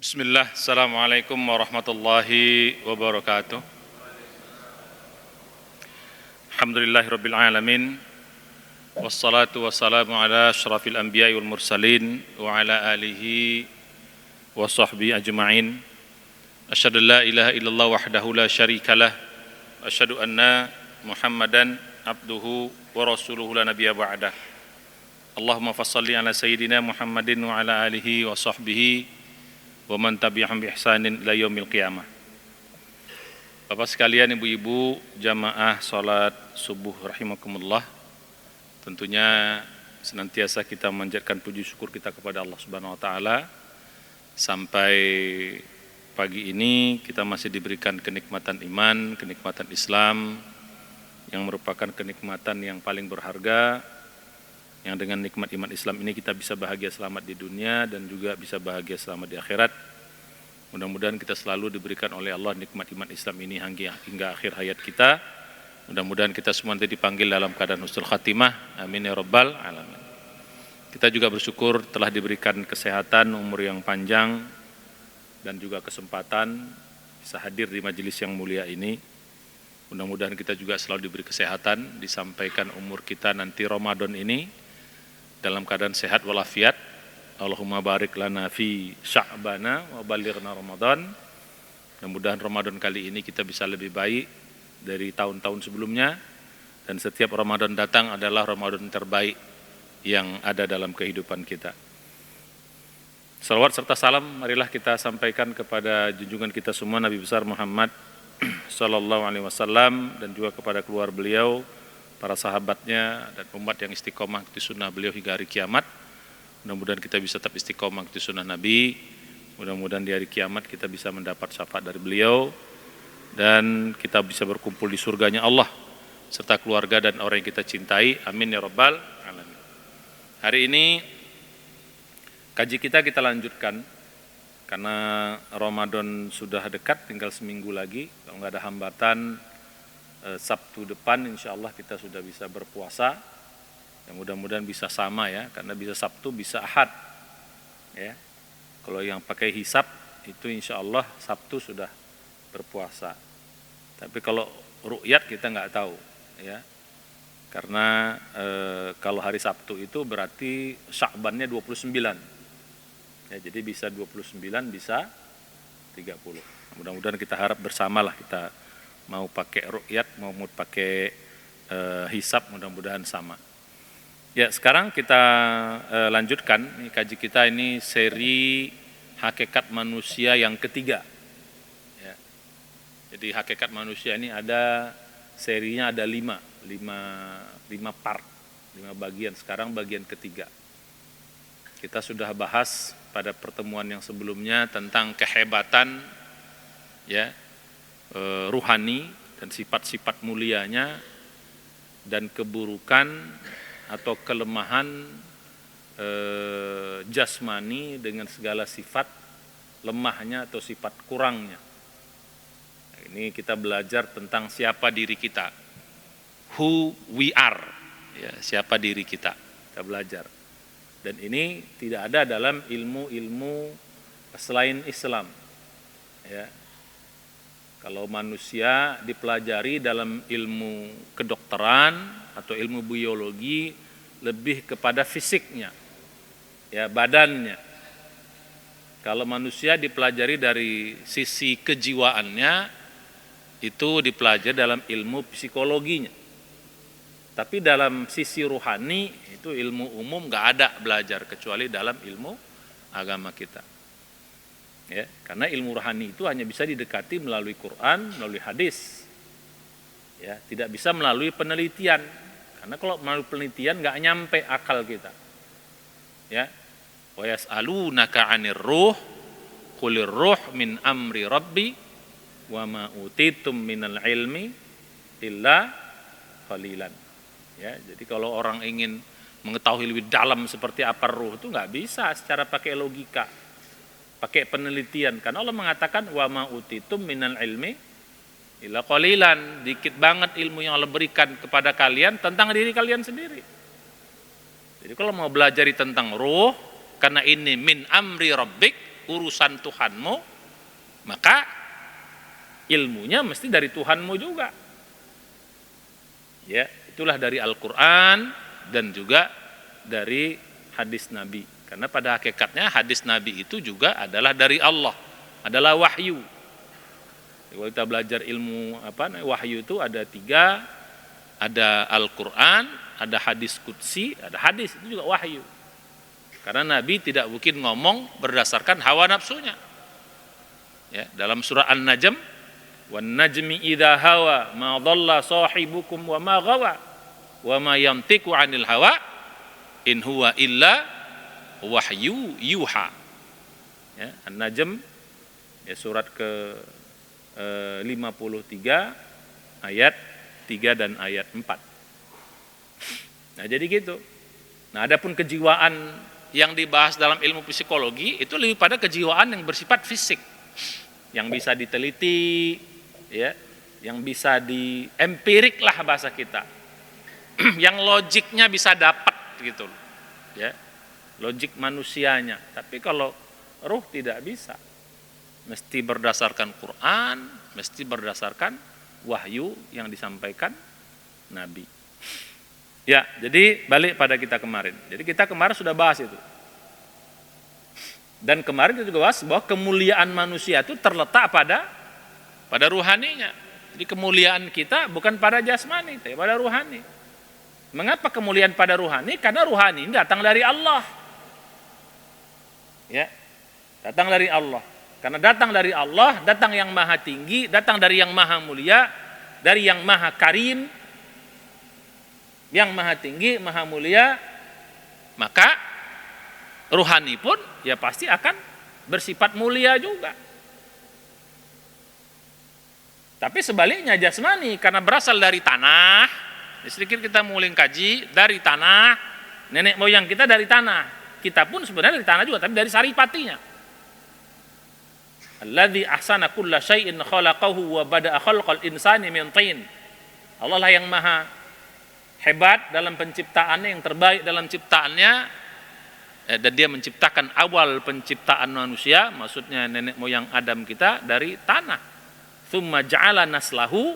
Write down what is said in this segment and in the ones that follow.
Bismillah, Assalamualaikum warahmatullahi wabarakatuh. Alhamdulillahirabbil alamin. Wassalatu wassalamu ala asyrafil anbiya'i wal mursalin wa ala alihi wa sahbihi ajma'in. Asyhadu an la ilaha illallah wahdahu la syarikalah wa asyhadu anna Muhammadan abduhu wa rasuluhu la nabiyya ba'dah. Allahumma fassalli ala sayyidina Muhammadin wa ala alihi wa sahbihi wa man tabi'ahum bi ihsanin ila yaumil qiyamah. Bapak sekalian, ibu-ibu, jamaah salat subuh rahimakumullah. Tentunya senantiasa kita memanjatkan puji syukur kita kepada Allah Subhanahu wa taala. Sampai pagi ini kita masih diberikan kenikmatan iman, kenikmatan Islam yang merupakan kenikmatan yang paling berharga. Yang dengan nikmat iman Islam ini kita bisa bahagia selamat di dunia dan juga bisa bahagia selamat di akhirat. Mudah-mudahan kita selalu diberikan oleh Allah nikmat iman Islam ini hingga akhir hayat kita. Mudah-mudahan kita semua nanti dipanggil dalam keadaan husnul khatimah. Amin ya rabbal alamin. Kita juga bersyukur telah diberikan kesehatan, umur yang panjang, dan juga kesempatan bisa hadir di majelis yang mulia ini. Mudah-mudahan kita juga selalu diberi kesehatan, disampaikan umur kita nanti Ramadan ini dalam keadaan sehat walafiat. Allahumma barik lana fi sya'bana wa balighna Ramadan. Mudah-mudahan Ramadan kali ini kita bisa lebih baik dari tahun-tahun sebelumnya, dan setiap Ramadan datang adalah Ramadan terbaik yang ada dalam kehidupan kita. Salawat serta salam marilah kita sampaikan kepada junjungan kita semua Nabi besar Muhammad sallallahu alaihi wasallam, dan juga kepada keluarga beliau, para sahabatnya, dan umat yang istiqomah di sunnah beliau hingga hari kiamat. Mudah-mudahan kita bisa tetap istiqomah di sunnah Nabi. Mudah-mudahan di hari kiamat kita bisa mendapat syafaat dari beliau, dan kita bisa berkumpul di surganya Allah serta keluarga dan orang yang kita cintai. Amin ya rabbal alamin. Hari ini kaji kita lanjutkan karena Ramadan sudah dekat, tinggal seminggu lagi. Kalau nggak ada hambatan, Sabtu depan insya Allah kita sudah bisa berpuasa. Yang mudah-mudahan bisa sama ya, karena bisa Sabtu bisa Ahad ya. Kalau yang pakai hisab itu insya Allah Sabtu sudah berpuasa. Tapi kalau ru'yat kita nggak tahu ya, karena kalau hari Sabtu itu berarti Sya'bannya 29 ya, jadi bisa 29 bisa 30. Mudah-mudahan kita harap bersamalah, kita mau pakai ru'yat mau pakai hisab, mudah-mudahan sama. Ya, sekarang kita lanjutkan ini kaji kita, ini seri hakikat manusia yang ketiga. Ya. Jadi hakikat manusia ini ada serinya, ada 5 part, 5 bagian. Sekarang bagian ketiga. Kita sudah bahas pada pertemuan yang sebelumnya tentang kehebatan ya, ruhani dan sifat-sifat mulianya, dan keburukan atau kelemahan jasmani dengan segala sifat lemahnya atau sifat kurangnya. Nah, ini kita belajar tentang siapa diri kita, who we are ya, siapa diri kita belajar. Dan ini tidak ada dalam ilmu-ilmu selain Islam ya. Kalau manusia dipelajari dalam ilmu kedokteran atau ilmu biologi, lebih kepada fisiknya, ya, badannya. Kalau manusia dipelajari dari sisi kejiwaannya, itu dipelajari dalam ilmu psikologinya. Tapi dalam sisi ruhani, itu ilmu umum nggak ada belajar, kecuali dalam ilmu agama kita. Ya, karena ilmu rohani itu hanya bisa didekati melalui Quran, melalui hadis. Ya, tidak bisa melalui penelitian. Karena kalau melalui penelitian nggak nyampe akal kita. Ya. Wa yas'alunaka 'anir ruh qulir ruh min amri rabbi wa ma utitum minal ilmi illa qalilan. Ya, jadi kalau orang ingin mengetahui lebih dalam seperti apa ruh itu nggak bisa secara pakai logika, pakai penelitian, karena Allah mengatakan wa ma utitum minal ilmi illa qalilan, dikit banget ilmu yang Allah berikan kepada kalian tentang diri kalian sendiri. Jadi kalau mau belajar tentang ruh, karena ini min amri rabbik, urusan Tuhanmu, maka ilmunya mesti dari Tuhanmu juga. Ya, itulah dari Al-Qur'an dan juga dari hadis Nabi. Karena pada hakikatnya hadis Nabi itu juga adalah dari Allah, adalah wahyu. Kalau kita belajar ilmu wahyu itu ada 3, ada Al-Qur'an, ada hadis qudsi, ada hadis itu juga wahyu. Karena Nabi tidak mungkin ngomong berdasarkan hawa nafsunya. Ya, dalam surah An-Najm, "Wan najmi idza hawa ma dhalla sahibukum wa ma ghawa wa ma yantiqu 'anil hawa in huwa illa wahyu yuha." Ya, An-Najm ya, surat ke 53 ayat 3 dan ayat 4. Nah, jadi gitu. Nah, adapun kejiwaan yang dibahas dalam ilmu psikologi itu lebih pada kejiwaan yang bersifat fisik, yang bisa diteliti, ya, yang bisa empirik lah bahasa kita, yang logiknya bisa dapat gitu, ya, logik manusianya. Tapi kalau ruh tidak bisa, mesti berdasarkan Quran, mesti berdasarkan wahyu yang disampaikan Nabi. Ya, jadi balik pada kita kemarin. Jadi kita kemarin sudah bahas itu. Dan kemarin kita juga bahas bahwa kemuliaan manusia itu terletak pada ruhaninya. Jadi kemuliaan kita bukan pada jasmani, tapi pada ruhani. Mengapa kemuliaan pada ruhani? Karena ruhani ini datang dari Allah. Ya, datang dari Allah. Karena datang dari Allah, datang yang maha tinggi, datang dari yang maha mulia, dari yang maha karim, yang maha tinggi, maha mulia, maka ruhani pun ya pasti akan bersifat mulia juga. Tapi sebaliknya jasmani karena berasal dari tanah, sedikit kita mulai kaji dari tanah, nenek moyang kita dari tanah, kita pun sebenarnya dari tanah juga, tapi dari saripatinya. Alladzi ahsana kulla syai'in khalaqahu wa bada'a khalqal insani min tin. Allah lah yang maha hebat dalam penciptaannya, yang terbaik dalam ciptaannya, dan dia menciptakan awal penciptaan manusia, maksudnya nenek moyang Adam kita dari tanah. Tsumma ja'ala naslahu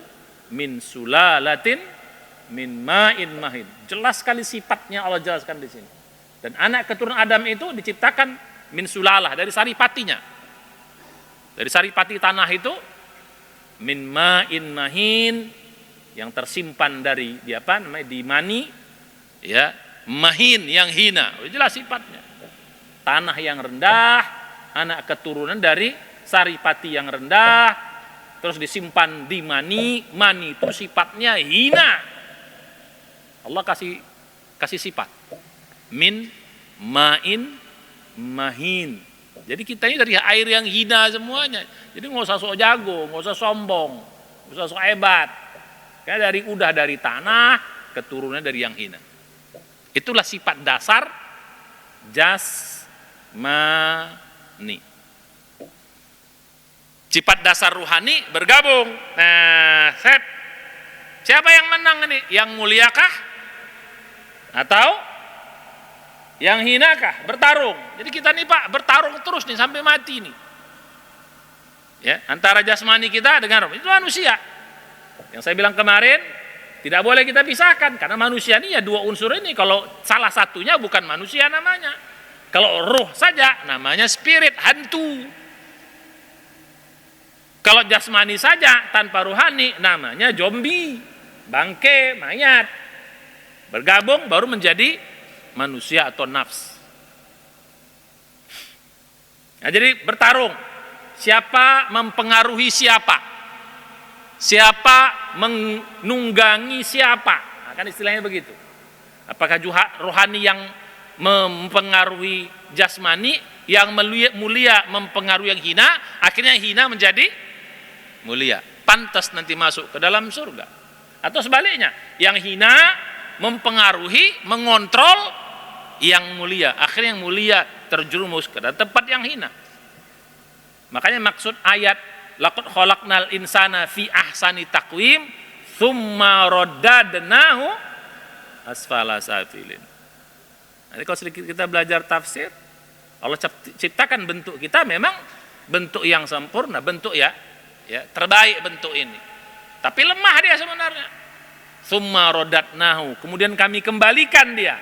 min sulalatin min ma'in mahin. Jelas sekali sifatnya Allah jelaskan di sini. Dan anak keturunan Adam itu diciptakan min sulalah, dari saripatinya. Dari saripati tanah itu min ma'in mahin, yang tersimpan dari di mani, ya, mahin yang hina. Jelas sifatnya. Tanah yang rendah, anak keturunan dari saripati yang rendah, terus disimpan di mani, mani itu sifatnya hina. Allah kasih sifat min ma'in mahin. Jadi kita ini dari air yang hina semuanya. Jadi nggak usah sok jago, nggak usah sombong, nggak usah sok hebat. Karena dari tanah, keturunan dari yang hina. Itulah sifat dasar jasmani. Sifat dasar ruhani bergabung. Nah, siapa yang menang ini? Yang muliakah? Atau yang hinakah? Bertarung. Jadi kita nih Pak, bertarung terus nih sampai mati nih. Ya, antara jasmani kita dengan roh. Itu manusia. Yang saya bilang kemarin, tidak boleh kita pisahkan, karena manusia ini ya 2 unsur ini. Kalau salah satunya bukan manusia namanya. Kalau ruh saja namanya spirit, hantu. Kalau jasmani saja tanpa ruhani namanya zombie, bangke, mayat. Bergabung baru menjadi manusia atau nafs. Nah, jadi bertarung. Siapa mempengaruhi siapa? Siapa menunggangi siapa? Nah, kan istilahnya begitu. Apakah rohani yang mempengaruhi jasmani, yang mulia mempengaruhi yang hina, akhirnya yang hina menjadi mulia, pantas nanti masuk ke dalam surga. Atau sebaliknya, yang hina mempengaruhi, mengontrol yang mulia, akhirnya yang mulia terjerumus ke dalam tempat yang hina. Makanya maksud ayat laqad khalaqnal insana fi ahsani taqwim tsumma raddadnahu asfala safilin. Nanti kalau sedikit kita belajar tafsir, Allah ciptakan bentuk kita memang bentuk yang sempurna, bentuk ya terbaik bentuk ini. Tapi lemah dia sebenarnya. Tsumma radatnahu, kemudian kami kembalikan dia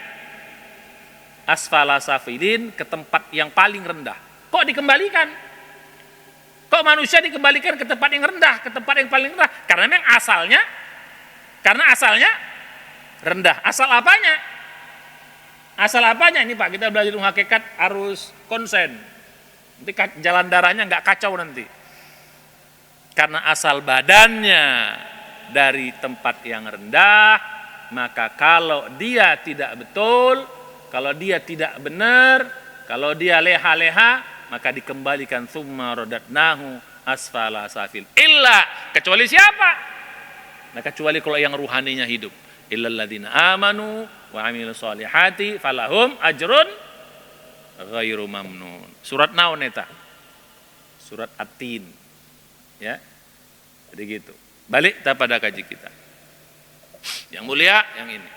asfala safilin, ke tempat yang paling rendah. Kok dikembalikan? Kok manusia dikembalikan ke tempat yang rendah, ke tempat yang paling rendah? Karena memang asalnya rendah. Asal apanya? Asal apanya? Ini Pak, kita belajar ilmu hakikat harus konsen. Nanti jalan darahnya nggak kacau nanti. Karena asal badannya dari tempat yang rendah, maka kalau dia tidak betul, kalau dia tidak benar, kalau dia leha-leha, maka dikembalikan tsumma radatnahu asfala safil. Illa, kecuali siapa? Nah, kecuali kalau yang ruhaninya hidup. Illal ladzina amanu wa amilus solihati falahum ajrun ghairu mamnun. Surat naon eta? Surat At-Tin. Ya. Jadi gitu. Balik kita pada kaji kita. Yang mulia yang ini.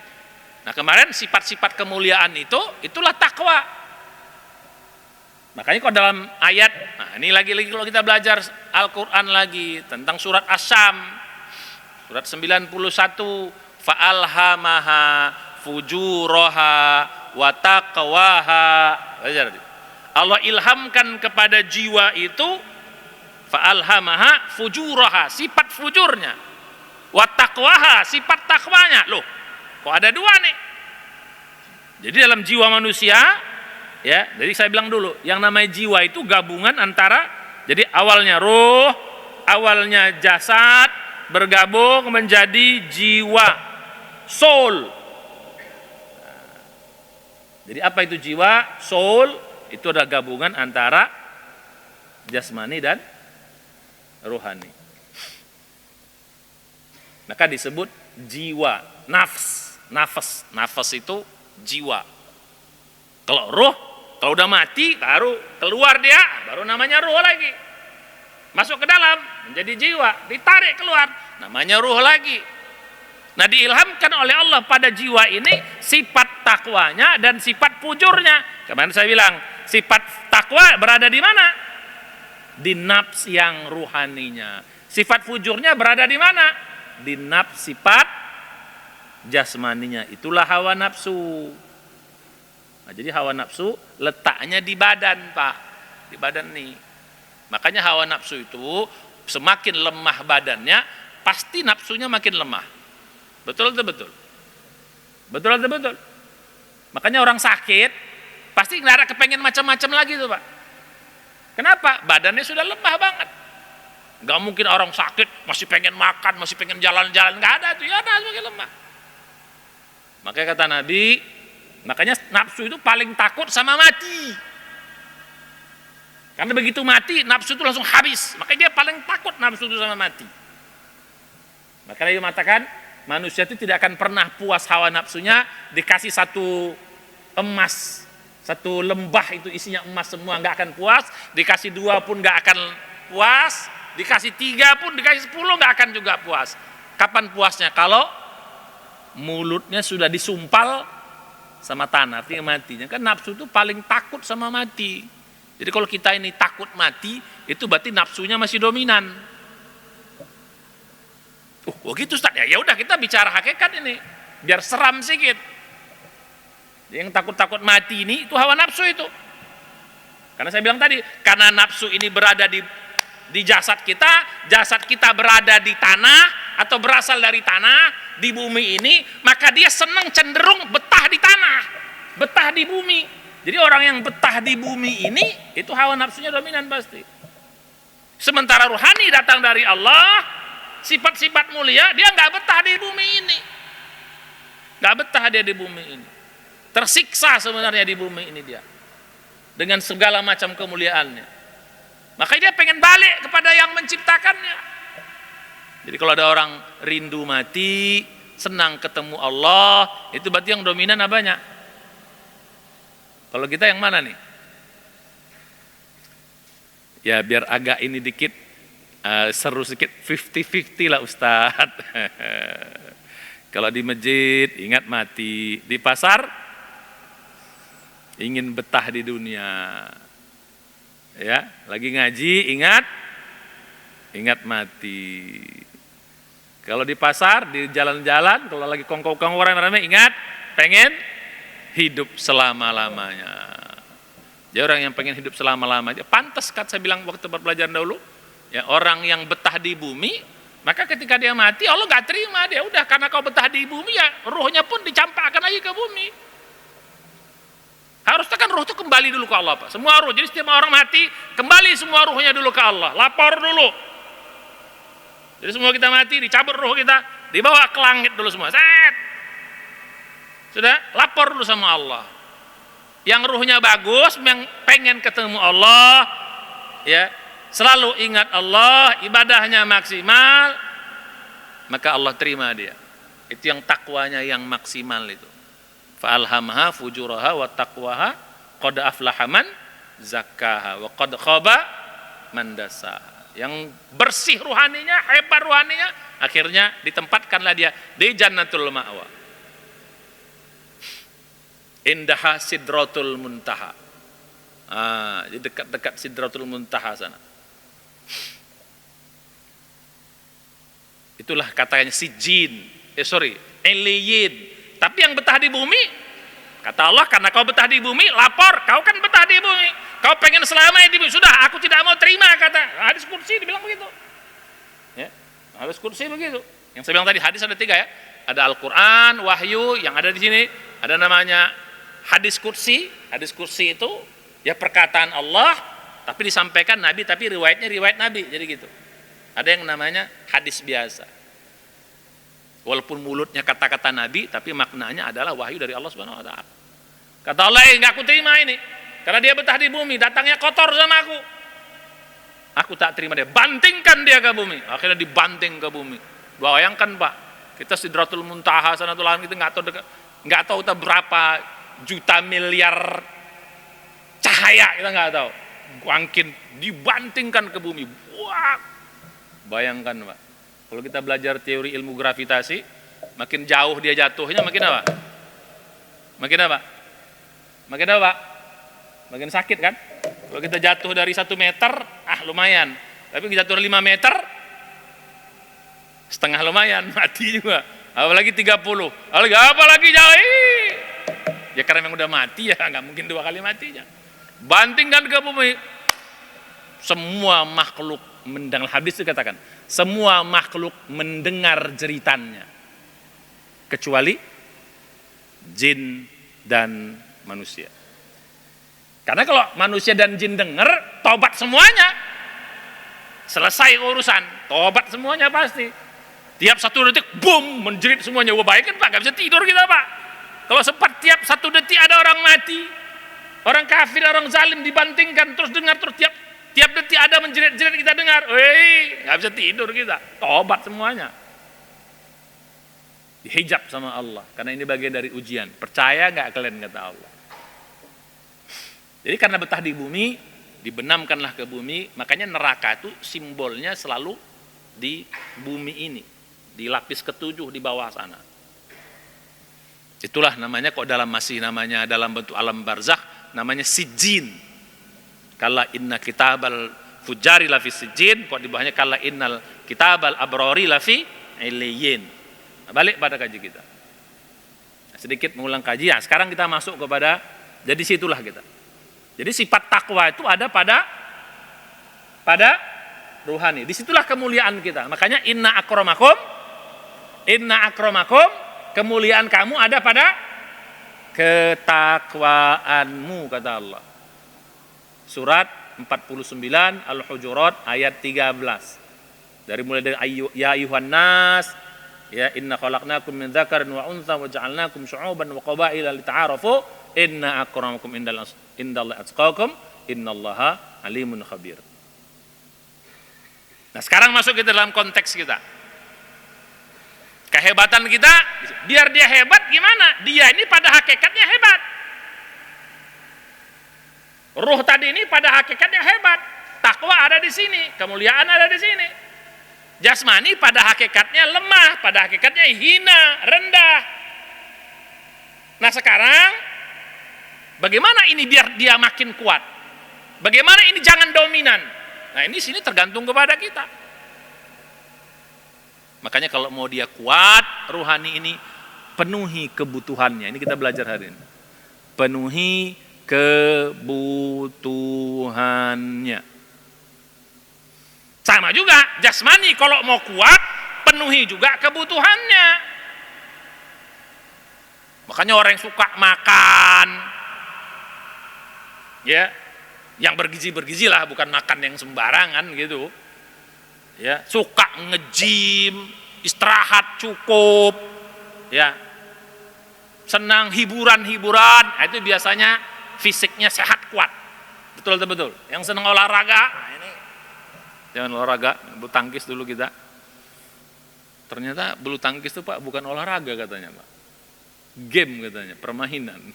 Nah, kemarin sifat-sifat kemuliaan itulah takwa. Makanya kalau dalam ayat, nah ini lagi-lagi kalau kita belajar Al-Qur'an lagi tentang surat Asy-Syam, surat 91, fa'alhamaha fujuraha wa taqwaha. Allah ilhamkan kepada jiwa itu fa'alhamaha fujuraha, sifat fujurnya, wa taqwaha, sifat takwanya. Loh, kok ada dua nih? Jadi dalam jiwa manusia, ya, jadi saya bilang dulu, yang namanya jiwa itu gabungan antara, jadi awalnya ruh, awalnya jasad, bergabung menjadi jiwa, soul. Jadi apa itu jiwa, soul? Itu adalah gabungan antara jasmani dan rohani. Maka disebut jiwa, nafas itu jiwa. Kalau roh, kalau udah mati baru keluar dia, baru namanya roh lagi. Masuk ke dalam menjadi jiwa, ditarik keluar, namanya ruh lagi. Nah, diilhamkan oleh Allah pada jiwa ini sifat takwanya dan sifat fujurnya. Kemarin saya bilang, sifat takwa berada di mana? Di nafs yang ruhaninya. Sifat fujurnya berada di mana? Di nafs sifat jasmaninya. Itulah hawa nafsu. Nah, jadi hawa nafsu letaknya di badan, Pak. Di badan nih. Makanya hawa nafsu itu semakin lemah badannya, pasti nafsunya makin lemah. Betul atau betul? Betul atau betul? Makanya orang sakit pasti nggak ada kepengen macam-macam lagi tuh, Pak. Kenapa? Badannya sudah lemah banget. Nggak mungkin orang sakit masih pengen makan, masih pengen jalan-jalan, nggak ada tuh, ya ada semakin lemah. Makanya kata Nabi, makanya nafsu itu paling takut sama mati. Karena begitu mati, nafsu itu langsung habis. Makanya dia paling takut nafsu itu sama mati. Makanya dia mengatakan, manusia itu tidak akan pernah puas hawa nafsunya, dikasih satu emas, satu lembah itu isinya emas semua, nggak akan puas. Dikasih 2 pun nggak akan puas. Dikasih 3 pun, dikasih 10 nggak akan juga puas. Kapan puasnya? Kalau mulutnya sudah disumpal sama tanah, artinya matinya. Kan nafsu itu paling takut sama mati. Jadi kalau kita ini takut mati, itu berarti nafsunya masih dominan. Oh gitu Ustaz, ya udah kita bicara hakikat ini, biar seram sedikit. Yang takut-takut mati ini itu hawa nafsu itu. Karena saya bilang tadi, karena nafsu ini berada di jasad kita berada di tanah atau berasal dari tanah, di bumi ini, maka dia senang cenderung betah di tanah, betah di bumi. Jadi orang yang betah di bumi ini, itu hawa nafsunya dominan pasti. Sementara ruhani datang dari Allah, sifat-sifat mulia, dia nggak betah di bumi ini. Nggak betah dia di bumi ini. Tersiksa sebenarnya di bumi ini dia. Dengan segala macam kemuliaannya. Makanya dia pengen balik kepada yang menciptakannya. Jadi kalau ada orang rindu mati, senang ketemu Allah, itu berarti yang dominan apanya? Kalau kita yang mana nih? Ya biar agak ini dikit, seru sedikit, 50-50 lah Ustadz. Kalau di masjid ingat mati, di pasar ingin betah di dunia. Ya, lagi ngaji ingat mati. Kalau di pasar, di jalan-jalan, kalau lagi kongko-kongko orang ramai ingat pengen hidup selama-lamanya. Jadi orang yang pengen hidup selama-lamanya, pantas kan saya bilang waktu belajar dahulu, ya orang yang betah di bumi, maka ketika dia mati Allah gak terima dia. Udah, karena kau betah di bumi ya ruhnya pun dicampakkan lagi ke bumi. Harusnya kan ruh itu kembali dulu ke Allah, Pak. Semua ruh. Jadi setiap orang mati kembali semua ruhnya dulu ke Allah. Lapor dulu. Jadi semua kita mati dicabut ruh kita, dibawa ke langit dulu semua. Set. Sudah, lapor dulu sama Allah. Yang ruhnya bagus, yang pengen ketemu Allah, ya, selalu ingat Allah, ibadahnya maksimal, maka Allah terima dia. Itu yang takwanya yang maksimal itu. Fa'alhamaha fujuraha wa taqwaha qad aflaha man zakkaha wa qad khaba man dasaha. Yang bersih ruhaninya, hebat ruhaninya, akhirnya ditempatkanlah dia di Jannatul Ma'wa. Indaha Sidratul Muntaha. Di dekat-dekat Sidratul Muntaha sana. Itulah katanya sijin. Eliyin. Tapi yang betah di bumi, kata Allah, karena kau betah di bumi, lapor, kau kan betah di bumi. Kau pengen selamanya di bumi, sudah, aku tidak mau terima, kata hadis kursi dibilang begitu. Ya, hadis kursi begitu. Yang saya bilang tadi hadis ada 3 ya. Ada Al-Quran, wahyu, yang ada di sini ada namanya hadis kursi. Hadis kursi itu ya perkataan Allah, tapi disampaikan Nabi, tapi riwayatnya riwayat Nabi, jadi gitu. Ada yang namanya hadis biasa. Walaupun mulutnya kata-kata Nabi, tapi maknanya adalah wahyu dari Allah Subhanahu wa taala. Kata Allah, enggak aku terima ini. Karena dia betah di bumi, datangnya kotor sama aku. Aku tak terima dia. Bantingkan dia ke bumi. Akhirnya dibanting ke bumi. Bayangkan, Pak, kita Sidratul Muntaha sana tuh kita enggak tahu berapa juta miliar cahaya, kita enggak tahu. Mungkin dibantingkan ke bumi. Wah. Bayangkan, Pak. Kalau kita belajar teori ilmu gravitasi, makin jauh dia jatuhnya, makin apa? Makin apa? Makin apa? Makin sakit kan? Kalau kita jatuh dari 1 meter, lumayan. Tapi kita jatuh 5 meter, setengah lumayan, mati juga. Apalagi 30. Apalagi jauh. Ya karena memang udah mati ya, nggak mungkin 2 kali matinya. Bantingkan ke bumi. Semua makhluk mendengar, habis itu katakan, semua makhluk mendengar jeritannya kecuali jin dan manusia. Karena kalau manusia dan jin dengar, tobat semuanya, selesai urusan, tobat semuanya pasti. Tiap 1 detik, boom, menjerit semuanya. Wah, baik kan Pak, gak bisa tidur kita Pak. Kalau sempat tiap 1 detik ada orang mati, orang kafir, orang zalim dibantingkan, terus dengar, terus tiap detik ada menjerit-jerit kita dengar, nggak bisa tidur kita, tobat semuanya. Dihijab sama Allah, karena ini bagian dari ujian. Percaya nggak kalian, kata Allah. Jadi karena betah di bumi, dibenamkanlah ke bumi, makanya neraka itu simbolnya selalu di bumi ini, di lapis ke-7 di bawah sana. Itulah namanya, kok masih namanya dalam bentuk alam barzakh, namanya sijin. Kala inna kitabal fujari lafi sijin, kok di bawahnya kala innal kitabal abrori lafi illiyin. Balik pada kaji kita. Sedikit mengulang kaji. Ya, sekarang kita masuk kepada, jadi situlah kita. Jadi sifat takwa itu ada pada ruhani. Disitulah kemuliaan kita. Makanya inna akramakum, kemuliaan kamu ada pada ketakwaanmu, kata Allah. Surat 49 Al-Hujurat ayat 13. Dari mulai dari ya ayuhan nas, ya inna khalaqnakum min dzakarin wa untha wa ja'alnakum syu'uban wa qabaila lita'arafu inna akramakum indallahi atqakum innallaha alimun khabir. Nah, sekarang masuk kita dalam konteks kita. Kehebatan kita, biar dia hebat gimana? Dia ini pada hakikatnya hebat. Ruh tadi ini pada hakikatnya hebat. Takwa ada di sini, kemuliaan ada di sini. Jasmani pada hakikatnya lemah, pada hakikatnya hina, rendah. Nah sekarang Bagaimana ini biar dia makin kuat? Bagaimana ini jangan dominan? Nah, ini sini tergantung kepada kita. Makanya kalau mau dia kuat, ruhani ini penuhi kebutuhannya. Ini kita belajar hari ini. Penuhi kebutuhannya. Sama juga jasmani kalau mau kuat, penuhi juga kebutuhannya. Makanya orang yang suka makan, ya, yang bergizi lah, bukan makan yang sembarangan gitu. Ya, suka nge-gym, istirahat cukup, ya. Senang hiburan-hiburan, nah itu biasanya fisiknya sehat kuat. Betul. Yang senang olahraga, nah ini jangan olahraga, bulu tangkis dulu kita. Ternyata bulu tangkis itu Pak bukan olahraga katanya Pak. Game katanya, permainan.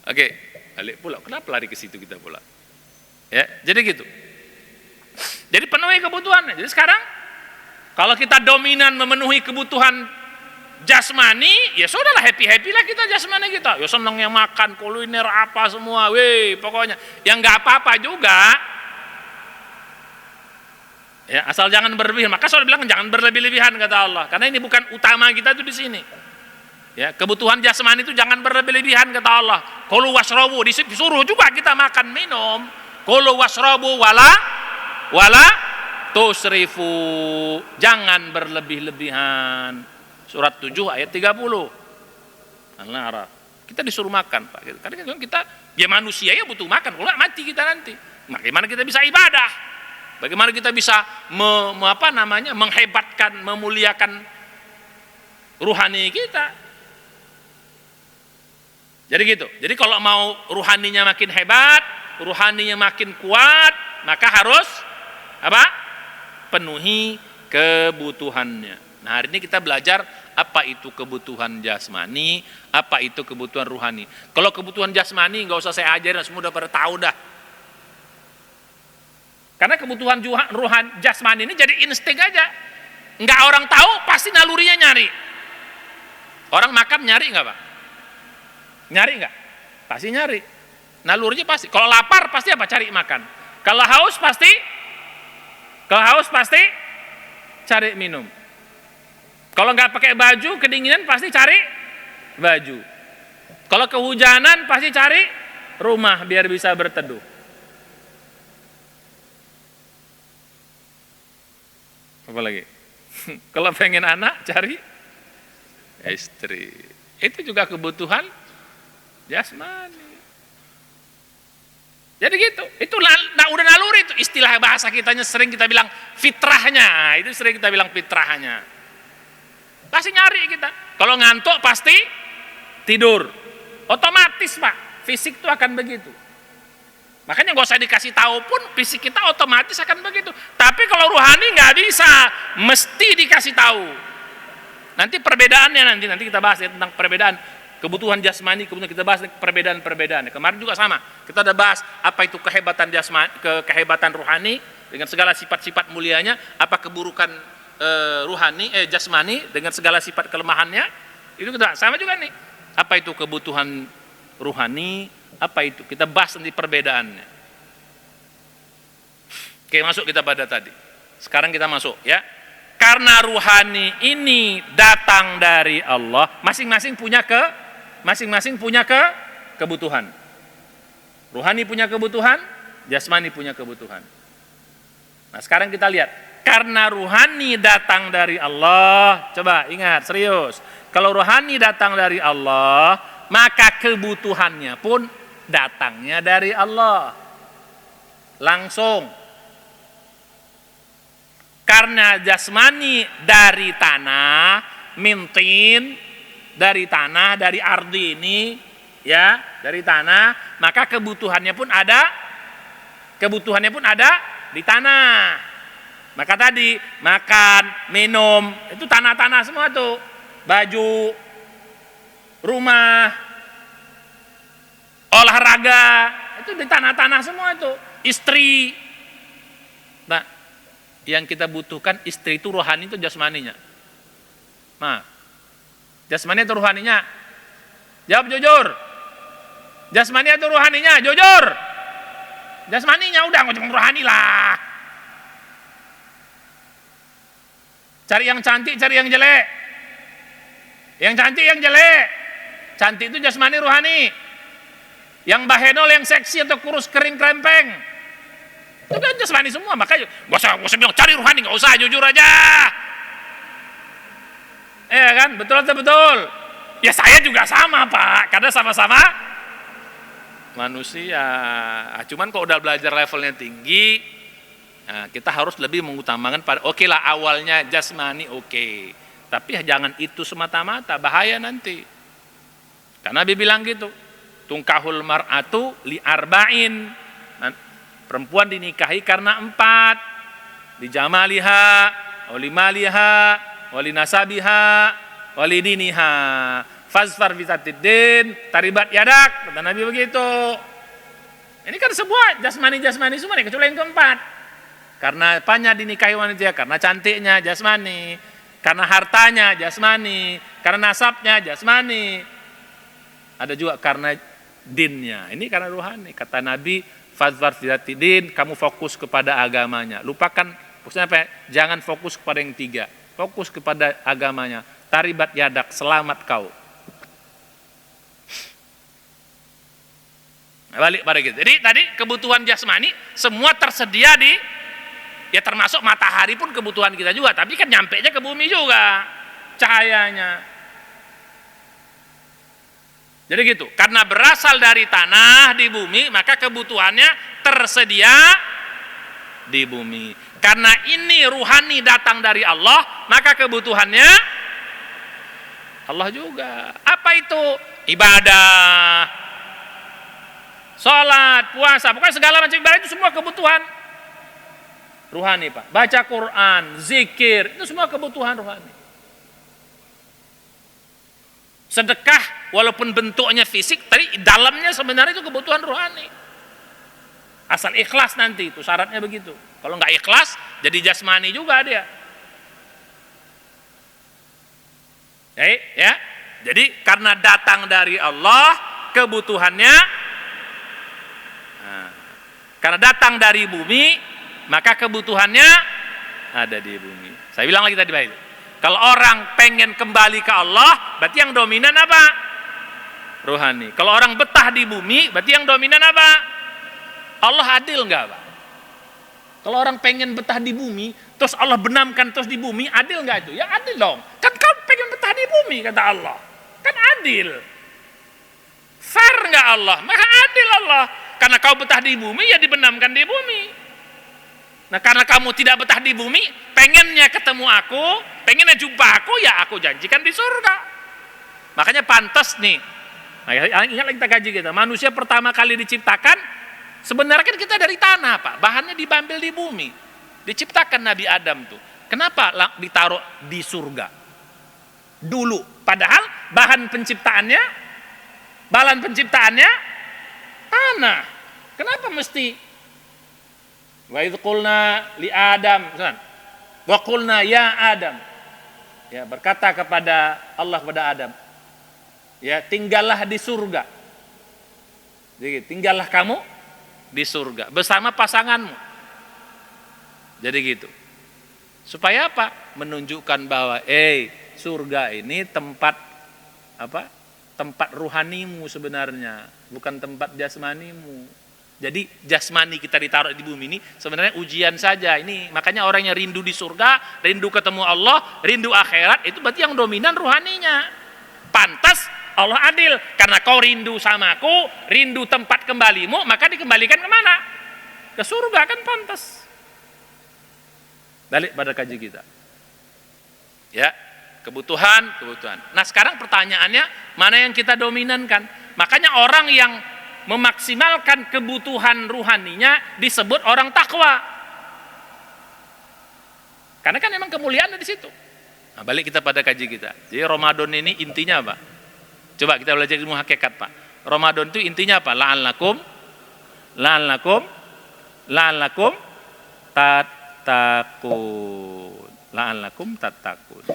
Oke, balik pula. Kenapa lari ke situ kita pula? Ya, jadi gitu. Jadi penuhi kebutuhannya. Jadi sekarang kalau kita dominan memenuhi kebutuhan jasmani, ya sudahlah, happy lah kita jasmani kita. Ya senang yang makan kuliner apa semua, pokoknya yang nggak apa-apa juga. Ya, asal jangan berlebihan. Maka saya bilang jangan berlebih-lebihan kata Allah. Karena ini bukan utama kita tuh di sini. Ya, kebutuhan jasmani itu jangan berlebih-lebihan kata Allah. Kulu washrabu, disuruh juga kita makan minum. Kulu washrabu wala tusrifu, jangan berlebih-lebihan. Surat 7 ayat 30. Al-A'raf. Kita disuruh makan, Pak. Karena kita ya manusia ya butuh makan. Kalau mati kita nanti. Bagaimana kita bisa ibadah? Bagaimana kita bisa menghebatkan, memuliakan ruhani kita? Jadi gitu. Jadi kalau mau ruhaninya makin hebat, ruhaninya makin kuat, maka harus apa? Penuhi kebutuhannya. Nah, hari ini kita belajar apa itu kebutuhan jasmani, apa itu kebutuhan ruhani. Kalau kebutuhan jasmani nggak usah saya ajarin, semua udah pada tahu dah. Karena kebutuhan ruhan jasmani ini jadi insting aja. Nggak orang tahu pasti nalurinya nyari. Orang makan nyari nggak Pak? Nyari nggak? Pasti nyari. Nalurinya pasti. Kalau lapar pasti apa? Cari makan. Kalau haus pasti cari minum. Kalau nggak pakai baju, kedinginan pasti cari baju. Kalau kehujanan pasti cari rumah biar bisa berteduh. Apa lagi? Kalau pengen anak cari istri. Itu juga kebutuhan jasmani. Jadi gitu. Itu udah naluri itu, istilah bahasa kitanya sering kita bilang fitrahnya. Itu sering kita bilang fitrahnya. Pasti nyari kita. Kalau ngantuk pasti tidur. Otomatis Pak, fisik itu akan begitu. Makanya gak usah dikasih tahu pun fisik kita otomatis akan begitu. Tapi kalau ruhani nggak bisa, mesti dikasih tahu. Nanti perbedaannya nanti kita bahas ya, tentang perbedaan kebutuhan jasmani, kemudian kita bahas perbedaan-perbedaannya. Kemarin juga sama, kita udah bahas apa itu kehebatan jasmani, kehebatan ruhani dengan segala sifat-sifat mulianya, apa keburukan jasmani dengan segala sifat kelemahannya. Itu kita sama juga nih. Apa itu kebutuhan ruhani, apa itu? Kita bahas nanti perbedaannya. Oke, masuk kita pada tadi. Sekarang kita masuk ya. Karena ruhani ini datang dari Allah, masing-masing punya kebutuhan. Ruhani punya kebutuhan, jasmani punya kebutuhan. Nah, sekarang kita lihat, karena ruhani datang dari Allah, coba ingat serius. Kalau ruhani datang dari Allah, maka kebutuhannya pun datangnya dari Allah. Langsung. Karena jasmani dari tanah, mintin, dari tanah, dari ardi ini, ya, dari tanah, maka kebutuhannya pun ada di tanah. Maka tadi makan, minum, itu tanah-tanah semua tuh. Baju, rumah, olahraga, itu di tanah-tanah semua itu. Istri. Nah, yang kita butuhkan istri itu rohani itu jasmaninya. Nah, jasmani itu rohaninya. Jawab jujur. Jasmani atau rohaninya? Jujur. Jasmaninya udah, nggak cuma rohani lah. Cari yang cantik, cari yang jelek. Yang cantik, yang jelek. Cantik itu jasmani, rohani. Yang bahenol, yang seksi atau kurus kering krempeng, itu kan jasmani semua. Makanya gak usah bilang cari rohani, gak usah, jujur aja. Kan, betul atau betul? Ya saya juga sama Pak, karena sama-sama manusia. Cuman kalau udah belajar levelnya tinggi, nah, kita harus lebih mengutamakan pada oke lah awalnya jasmani oke. Tapi jangan itu semata-mata, bahaya nanti. Karena Nabi bilang gitu, tungkahul mar'atu li arba'in. Perempuan dinikahi karena 4. Li jamaliha, wali maliha, wali nasabiha, wali diniha. Fazfar bizatiddin, taribat yadak, kata Nabi begitu. Ini kan sebuah jasmani semua nih, kecuali yang keempat. Karena apanya dinikahi wanita? Karena cantiknya jasmani, karena hartanya jasmani, karena nasabnya jasmani. Ada juga karena dinnya. Ini karena rohani. Kata Nabi, fazfar bizatiddin, kamu fokus kepada agamanya. Lupakan, maksudnya apa? Jangan fokus kepada yang 3. Fokus kepada agamanya. Taribat yadak, selamat kau. Balik pada gitu. Jadi tadi kebutuhan jasmani semua tersedia di, ya termasuk matahari pun kebutuhan kita juga, tapi kan nyampenya ke bumi juga cahayanya. Jadi gitu, karena berasal dari tanah di bumi, maka kebutuhannya tersedia di bumi. Karena ini ruhani datang dari Allah, maka kebutuhannya Allah juga. Apa itu? Ibadah, sholat, puasa, pokoknya segala macam ibadah itu semua kebutuhan ruhani Pak. Baca Quran, zikir, itu semua kebutuhan ruhani. Sedekah walaupun bentuknya fisik, tapi dalamnya sebenarnya itu kebutuhan ruhani. Asal ikhlas nanti, itu syaratnya begitu. Kalau nggak ikhlas, jadi jasmani juga dia. Ya, jadi karena datang dari Allah, kebutuhannya, karena datang dari bumi, maka kebutuhannya ada di bumi. Saya bilang lagi tadi Pak, kalau orang pengen kembali ke Allah, berarti yang dominan apa? Rohani. Kalau orang betah di bumi, berarti yang dominan apa? Allah. Adil nggak Pak? Kalau orang pengen betah di bumi, terus Allah benamkan terus di bumi, adil nggak itu? Ya adil dong. Kan kau pengen betah di bumi, kata Allah. Kan adil. Fair nggak Allah? Maka adil Allah. Karena kau betah di bumi, ya dibenamkan di bumi. Nah karena kamu tidak betah di bumi, pengennya ketemu aku, pengennya jumpa aku, ya aku janjikan di surga. Makanya pantas nih, nah, ingat kita kaji kita, manusia pertama kali diciptakan, sebenarnya kan kita dari tanah Pak, bahannya diambil di bumi. Diciptakan Nabi Adam tuh, kenapa ditaruh di surga? Dulu, padahal bahan penciptaannya tanah. Kenapa mesti wa idz qulna li Adam, wa qulna ya Adam. Ya, berkata kepada Allah kepada Adam. Ya, tinggallah di surga. Jadi, tinggallah kamu di surga bersama pasanganmu. Jadi gitu. Supaya apa? Menunjukkan bahwa surga ini tempat apa? Tempat ruhanimu sebenarnya, bukan tempat jasmanimu. Jadi jasmani kita ditaruh di bumi ini sebenarnya ujian saja. Ini makanya orang yang rindu di surga, rindu ketemu Allah, rindu akhirat, itu berarti yang dominan ruhaninya. Pantas Allah adil, karena kau rindu sama aku, rindu tempat kembalimu, maka dikembalikan kemana? Ke surga, kan pantas. Balik pada kaji kita. Ya, kebutuhan. Nah sekarang pertanyaannya, mana yang kita dominankan? Makanya orang yang memaksimalkan kebutuhan ruhaninya disebut orang takwa. Karena kan memang kemuliaan ada di situ. Nah, balik kita pada kaji kita. Jadi Ramadan ini intinya apa? Coba kita belajar ilmu hakikat Pak. Ramadan itu intinya apa? La'allakum tattaqun.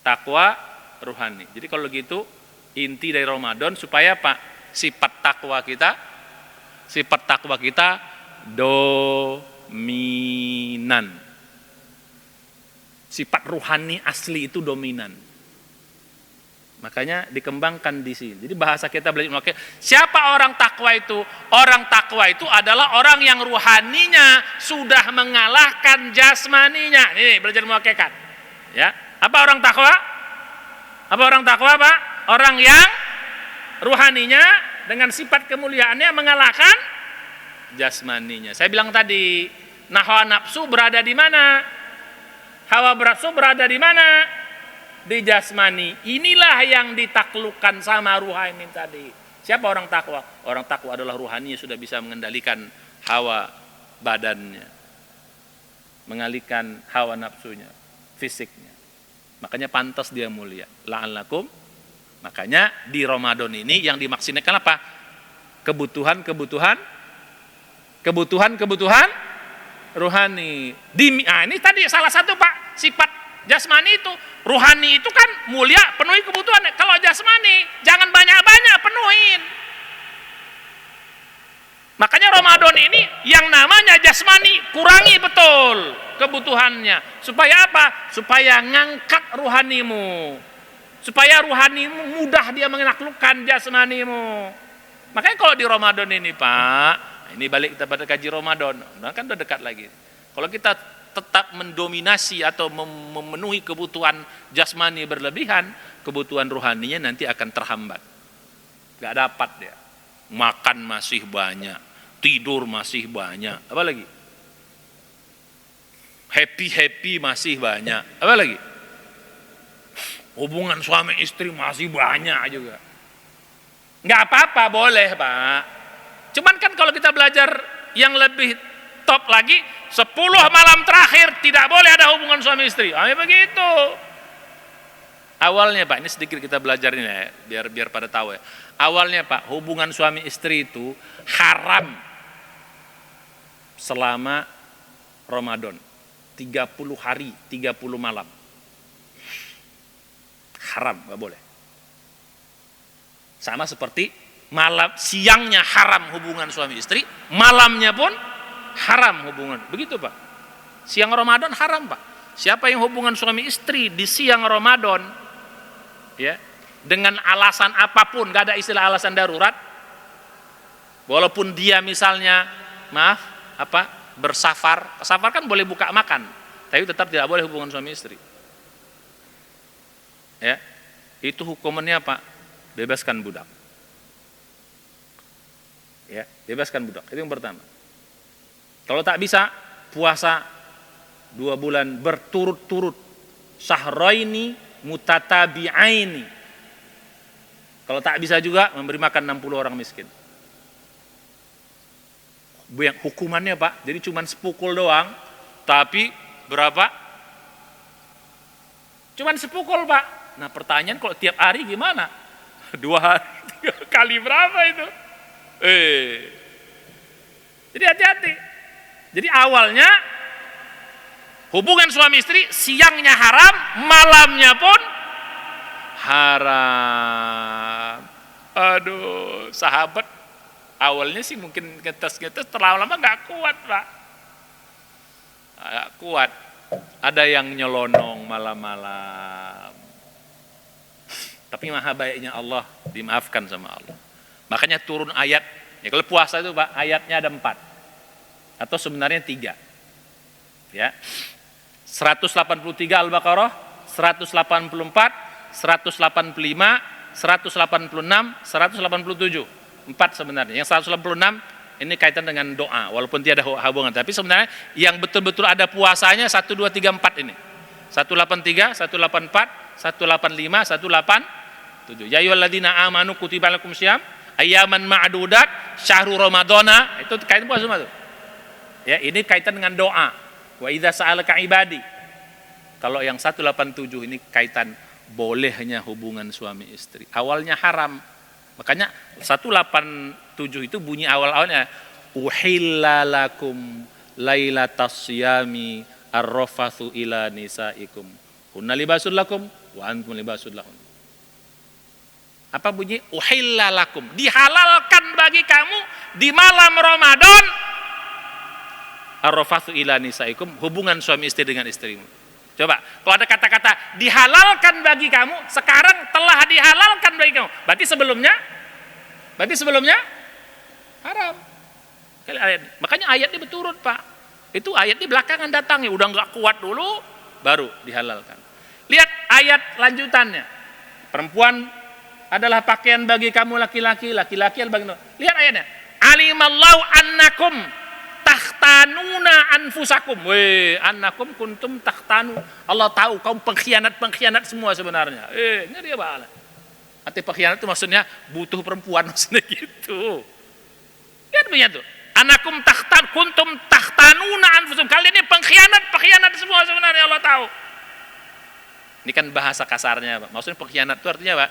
Takwa ruhani. Jadi kalau gitu Inti dari Ramadan supaya apa? Sifat takwa kita dominan. Sifat ruhani asli itu dominan. Makanya dikembangkan di sini. Jadi bahasa kita belajar siapa orang takwa itu? Orang takwa itu adalah orang yang ruhaninya sudah mengalahkan jasmaninya. Ini belajar muhakikat. Ya. Apa orang takwa? Apa orang takwa, Pak? Orang yang ruhaninya dengan sifat kemuliaannya mengalahkan jasmaninya. Saya bilang tadi, hawa nafsu berada di mana? Hawa nafsu berada di mana? Di jasmani. Inilah yang ditaklukkan sama ruhani tadi. Siapa orang takwa? Orang takwa adalah ruhani yang sudah bisa mengendalikan hawa badannya, mengalihkan hawa nafsunya, fisiknya. Makanya pantas dia mulia. La'allakum. Makanya di Ramadan ini yang dimaksudkan apa? Kebutuhan ruhani. Ini tadi salah satu, Pak, sifat jasmani itu. Ruhani itu kan mulia, penuhi kebutuhan. Kalau jasmani, jangan banyak-banyak, penuhin. Makanya Ramadan ini yang namanya jasmani kurangi betul kebutuhannya. Supaya apa? Supaya ngangkat ruhanimu. Supaya ruhanimu mudah dia menaklukkan jasmanimu. Makanya kalau di Ramadan ini, Pak, ini balik kita pada kaji Ramadan. Nah, kan udah dekat lagi. Kalau kita tetap mendominasi atau memenuhi kebutuhan jasmani berlebihan, kebutuhan ruhaninya nanti akan terhambat. Gak dapat dia. Makan masih banyak, tidur masih banyak, apa lagi? Happy masih banyak, apa lagi? Hubungan suami istri masih banyak juga. Nggak apa-apa, boleh, Pak. Cuman kan kalau kita belajar yang lebih top lagi, 10 malam terakhir tidak boleh ada hubungan suami istri. Begitu. Awalnya, Pak, ini sedikit kita belajar ini ya, biar pada tahu ya. Awalnya, Pak, hubungan suami istri itu haram selama Ramadan. 30 hari, 30 malam. Haram, gak boleh. Sama seperti siangnya haram hubungan suami istri, malamnya pun haram hubungan. Begitu, Pak. Siang Ramadan haram, Pak. Siapa yang hubungan suami istri di siang Ramadan, ya, dengan alasan apapun, gak ada istilah alasan darurat, walaupun dia misalnya, bersafar kan boleh buka makan, tapi tetap tidak boleh hubungan suami istri. Ya, itu hukumannya, Pak, bebaskan budak. Ya, bebaskan budak. Itu yang pertama. Kalau tak bisa, puasa 2 bulan berturut-turut, syahraini mutatabi'aini. Kalau tak bisa juga, memberi makan 60 orang miskin. Hukumannya, Pak, jadi cuma sepukul doang, tapi berapa? Cuman sepukul, Pak. Nah, pertanyaan kalau tiap hari gimana? 2 hari, 3 kali berapa itu? Jadi hati-hati. Jadi awalnya hubungan suami istri siangnya haram, malamnya pun haram. Aduh, sahabat awalnya sih mungkin ngetes terlalu lama nggak kuat, Pak. Nggak kuat. Ada yang nyelonong malam-malam. Tapi maha baiknya Allah, dimaafkan sama Allah. Makanya turun ayat. Ya, kalau puasa itu, Pak, ayatnya ada 4. Atau sebenarnya 3. Ya. 183 Al-Baqarah, 184, 185, 186, 187. 4 sebenarnya. Yang 186 ini kaitan dengan doa, walaupun tiada hubungan. Tapi sebenarnya yang betul-betul ada puasanya 1, 2, 3, 4 ini. 183, 184, 185, 187. Ya ayyuhalladzina amanu kutiba alaikumus syiyam ayyaman ma'dudat syahrul ramadhana. Itu kaitan puasa semua tuh. Ya, ini kaitan dengan doa. Wa idza sa'alaka ibadi. Kalau yang 187 ini kaitan bolehnya hubungan suami istri. Awalnya haram. Makanya 187 itu bunyi awal-awalnya uhilla lakum lailatas syiyami arrafathu ila nisaikum hunna libasul lakum wa antum libasul lahun. Apa bunyi? Uhilla lakum. Dihalalkan bagi kamu di malam Ramadan arrafathu ila nisaikum, hubungan suami istri dengan istrimu. Coba, kalau ada kata-kata dihalalkan bagi kamu, sekarang telah dihalalkan bagi kamu. Berarti sebelumnya haram. Makanya ayatnya berturut, Pak. Itu ayatnya belakangan datangnya, udah nggak kuat dulu, baru dihalalkan. Lihat ayat lanjutannya. Perempuan adalah pakaian bagi kamu laki-laki, laki-laki adalah bagi kamu. Lihat ayatnya. Alimallahu annakum takhtanuna anfusakum. Annakum kuntum takhtanu. Allah tahu kaum pengkhianat semua sebenarnya. Ngeri apa? Arti pengkhianat itu maksudnya butuh perempuan, maksudnya gitu. Lihat begitu. Annakum kuntum takhtanuna anfusakum. Kalian ini pengkhianat semua sebenarnya, Allah tahu. Ini kan bahasa kasarnya, Pak. Maksudnya pengkhianat itu artinya, Pak,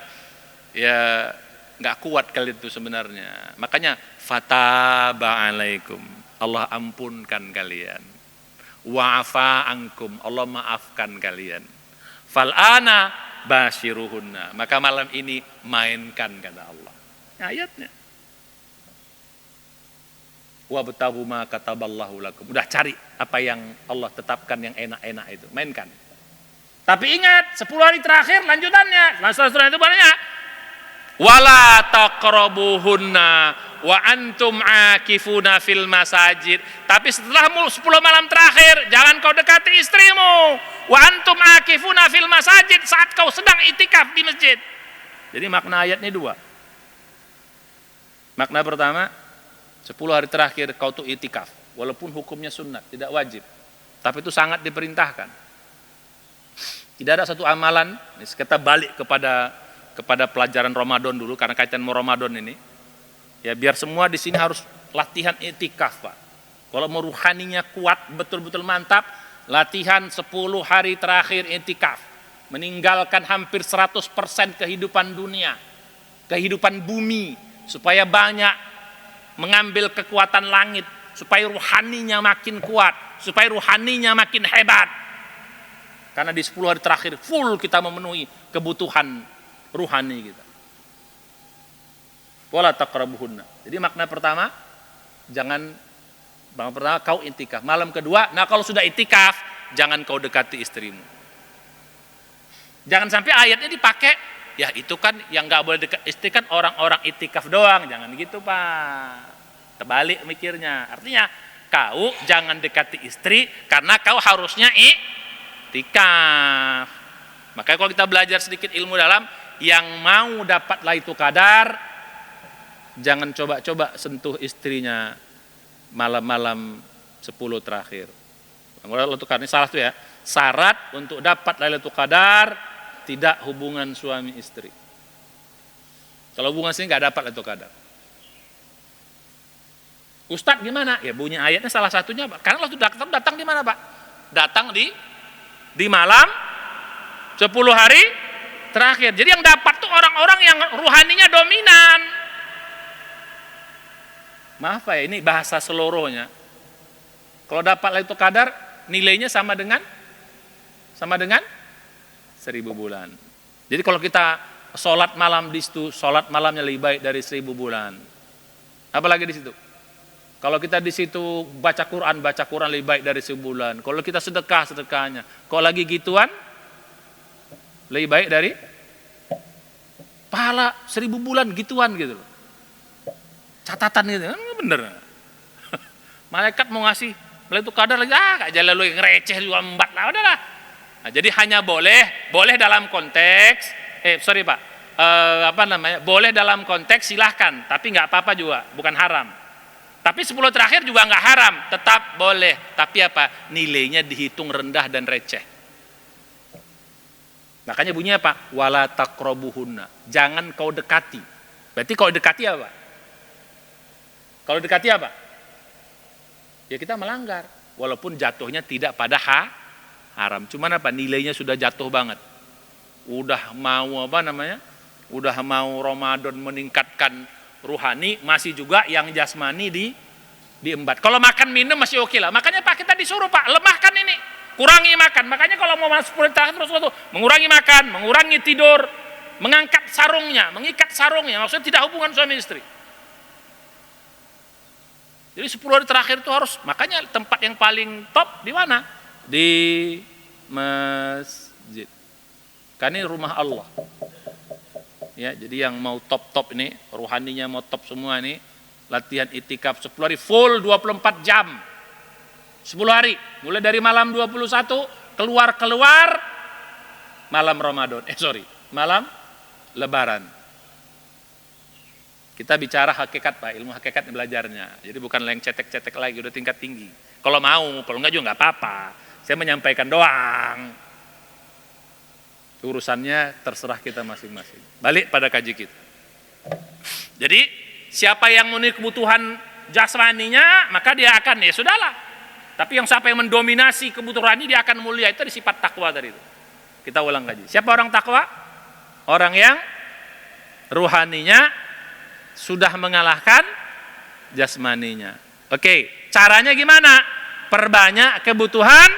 ya nggak kuat kalian itu sebenarnya. Makanya fataba alaikum, Allah ampunkan kalian. Wa'afa ankum, Allah maafkan kalian. Fal'ana basyiruhunna, maka malam ini mainkan, kata Allah. Ayatnya. Wabtahu ma kataballahu lakum. Udah cari apa yang Allah tetapkan yang enak-enak itu, mainkan. Tapi ingat, 10 hari terakhir lanjutannya. Setelah itu banyak. Wala taqrabuhunna wa antum akifuna fil masajid. Tapi setelah 10 malam terakhir, jangan kau dekati istrimu. Wa antum akifuna fil masajid, saat kau sedang itikaf di masjid. Jadi makna ayatnya 2. Makna pertama, 10 hari terakhir kau tuh itikaf, walaupun hukumnya sunat, tidak wajib. Tapi itu sangat diperintahkan. Tidak ada satu amalan, kita balik kepada pelajaran Ramadan dulu, karena kaitan mau Ramadan ini. Ya biar semua di sini harus latihan itikaf, Pak. Kalau mau ruhaninya kuat, betul-betul mantap, latihan 10 hari terakhir itikaf. Meninggalkan hampir 100% kehidupan dunia, kehidupan bumi, supaya banyak mengambil kekuatan langit, supaya ruhaninya makin kuat, supaya ruhaninya makin hebat. Karena di 10 hari terakhir full kita memenuhi kebutuhan ruhani kita. Wala taqrabuhunna. Jadi makna pertama, malam pertama kau itikaf. Malam kedua, nah kalau sudah itikaf, jangan kau dekati istrimu. Jangan sampai ayatnya dipakai, ya itu kan yang nggak boleh dekat istri kan orang-orang itikaf doang. Jangan gitu, Pak. Terbalik mikirnya. Artinya kau jangan dekati istri karena kau harusnya itikaf. Makanya kalau kita belajar sedikit ilmu dalam, yang mau dapat Lailatul Qadar, jangan coba-coba sentuh istrinya malam-malam 10 terakhir. Lailatul Qadar ini salah tuh ya. Syarat untuk dapat Lailatul Qadar tidak hubungan suami istri. Kalau hubungan istri nggak dapat Lailatul Qadar. Ustadz gimana? Ya bunyi ayatnya salah satunya, Pak. Karena Lailatul Qadar datang di mana, Pak? Datang di malam 10 hari terakhir. Jadi yang dapat tuh orang-orang yang ruhaninya dominan. Maaf ya, ini bahasa seluruhnya. Kalau dapat Lailatul Qadar, nilainya sama dengan 1000 bulan. Jadi kalau kita sholat malam di situ, sholat malamnya lebih baik dari 1000 bulan. Apalagi di situ. Kalau kita di situ baca Quran lebih baik dari 1000 bulan. Kalau kita sedekahnya. Kalau lagi gituan, lebih baik dari pahala 1000 bulan gituan gitu loh. Catatan gitu, bener. Malaikat mau ngasih Lailatul Qadar lagi, gak jalan lu yang receh juga embat lah, udahlah. Nah, jadi hanya boleh dalam konteks, boleh dalam konteks silahkan, tapi nggak apa-apa juga, bukan haram. Tapi 10 terakhir juga nggak haram, tetap boleh. Tapi apa? Nilainya dihitung rendah dan receh. Makanya bunyinya apa? Wala taqrabuhunna. Jangan kau dekati. Berarti kau dekati apa? Kalau dekati apa? Ya kita melanggar. Walaupun jatuhnya tidak pada haram. Cuman apa? Nilainya sudah jatuh banget. Udah mau Udah mau Ramadan meningkatkan ruhani, masih juga yang jasmani diembat. Kalau makan minum masih oke lah. Makanya Pak kita disuruh Pak, lemahkan ini. Kurangi makan. Makanya kalau mau masuk 10 terakhir terus mengurangi makan, mengurangi tidur. mengangkat sarungnya, mengikat sarungnya, maksudnya tidak hubungan suami istri. Jadi 10 hari terakhir itu harus, makanya tempat yang paling top di mana? Di masjid. Karena ini rumah Allah. Ya, jadi yang mau top-top ini, ruhaninya mau top semua ini, latihan itikaf 10 hari full 24 jam. 10 hari, mulai dari malam 21 keluar malam Ramadan. Malam Lebaran. Kita bicara hakikat Pak, ilmu hakikat belajarnya. Jadi bukan yang cetek-cetek lagi, udah tingkat tinggi. Kalau mau, kalau enggak juga enggak apa-apa. Saya menyampaikan doang. Urusannya terserah kita masing-masing. Balik pada kaji kita. Jadi siapa yang memenuhi kebutuhan jasmaninya, maka dia akan, ya sudahlah. Tapi yang siapa yang mendominasi kebutuhan ini, dia akan mulia. Itu sifat takwa tadi itu. Kita ulang kaji. Siapa orang takwa? Orang yang ruhaninya sudah mengalahkan jasmaninya. Oke, caranya gimana? Perbanyak kebutuhan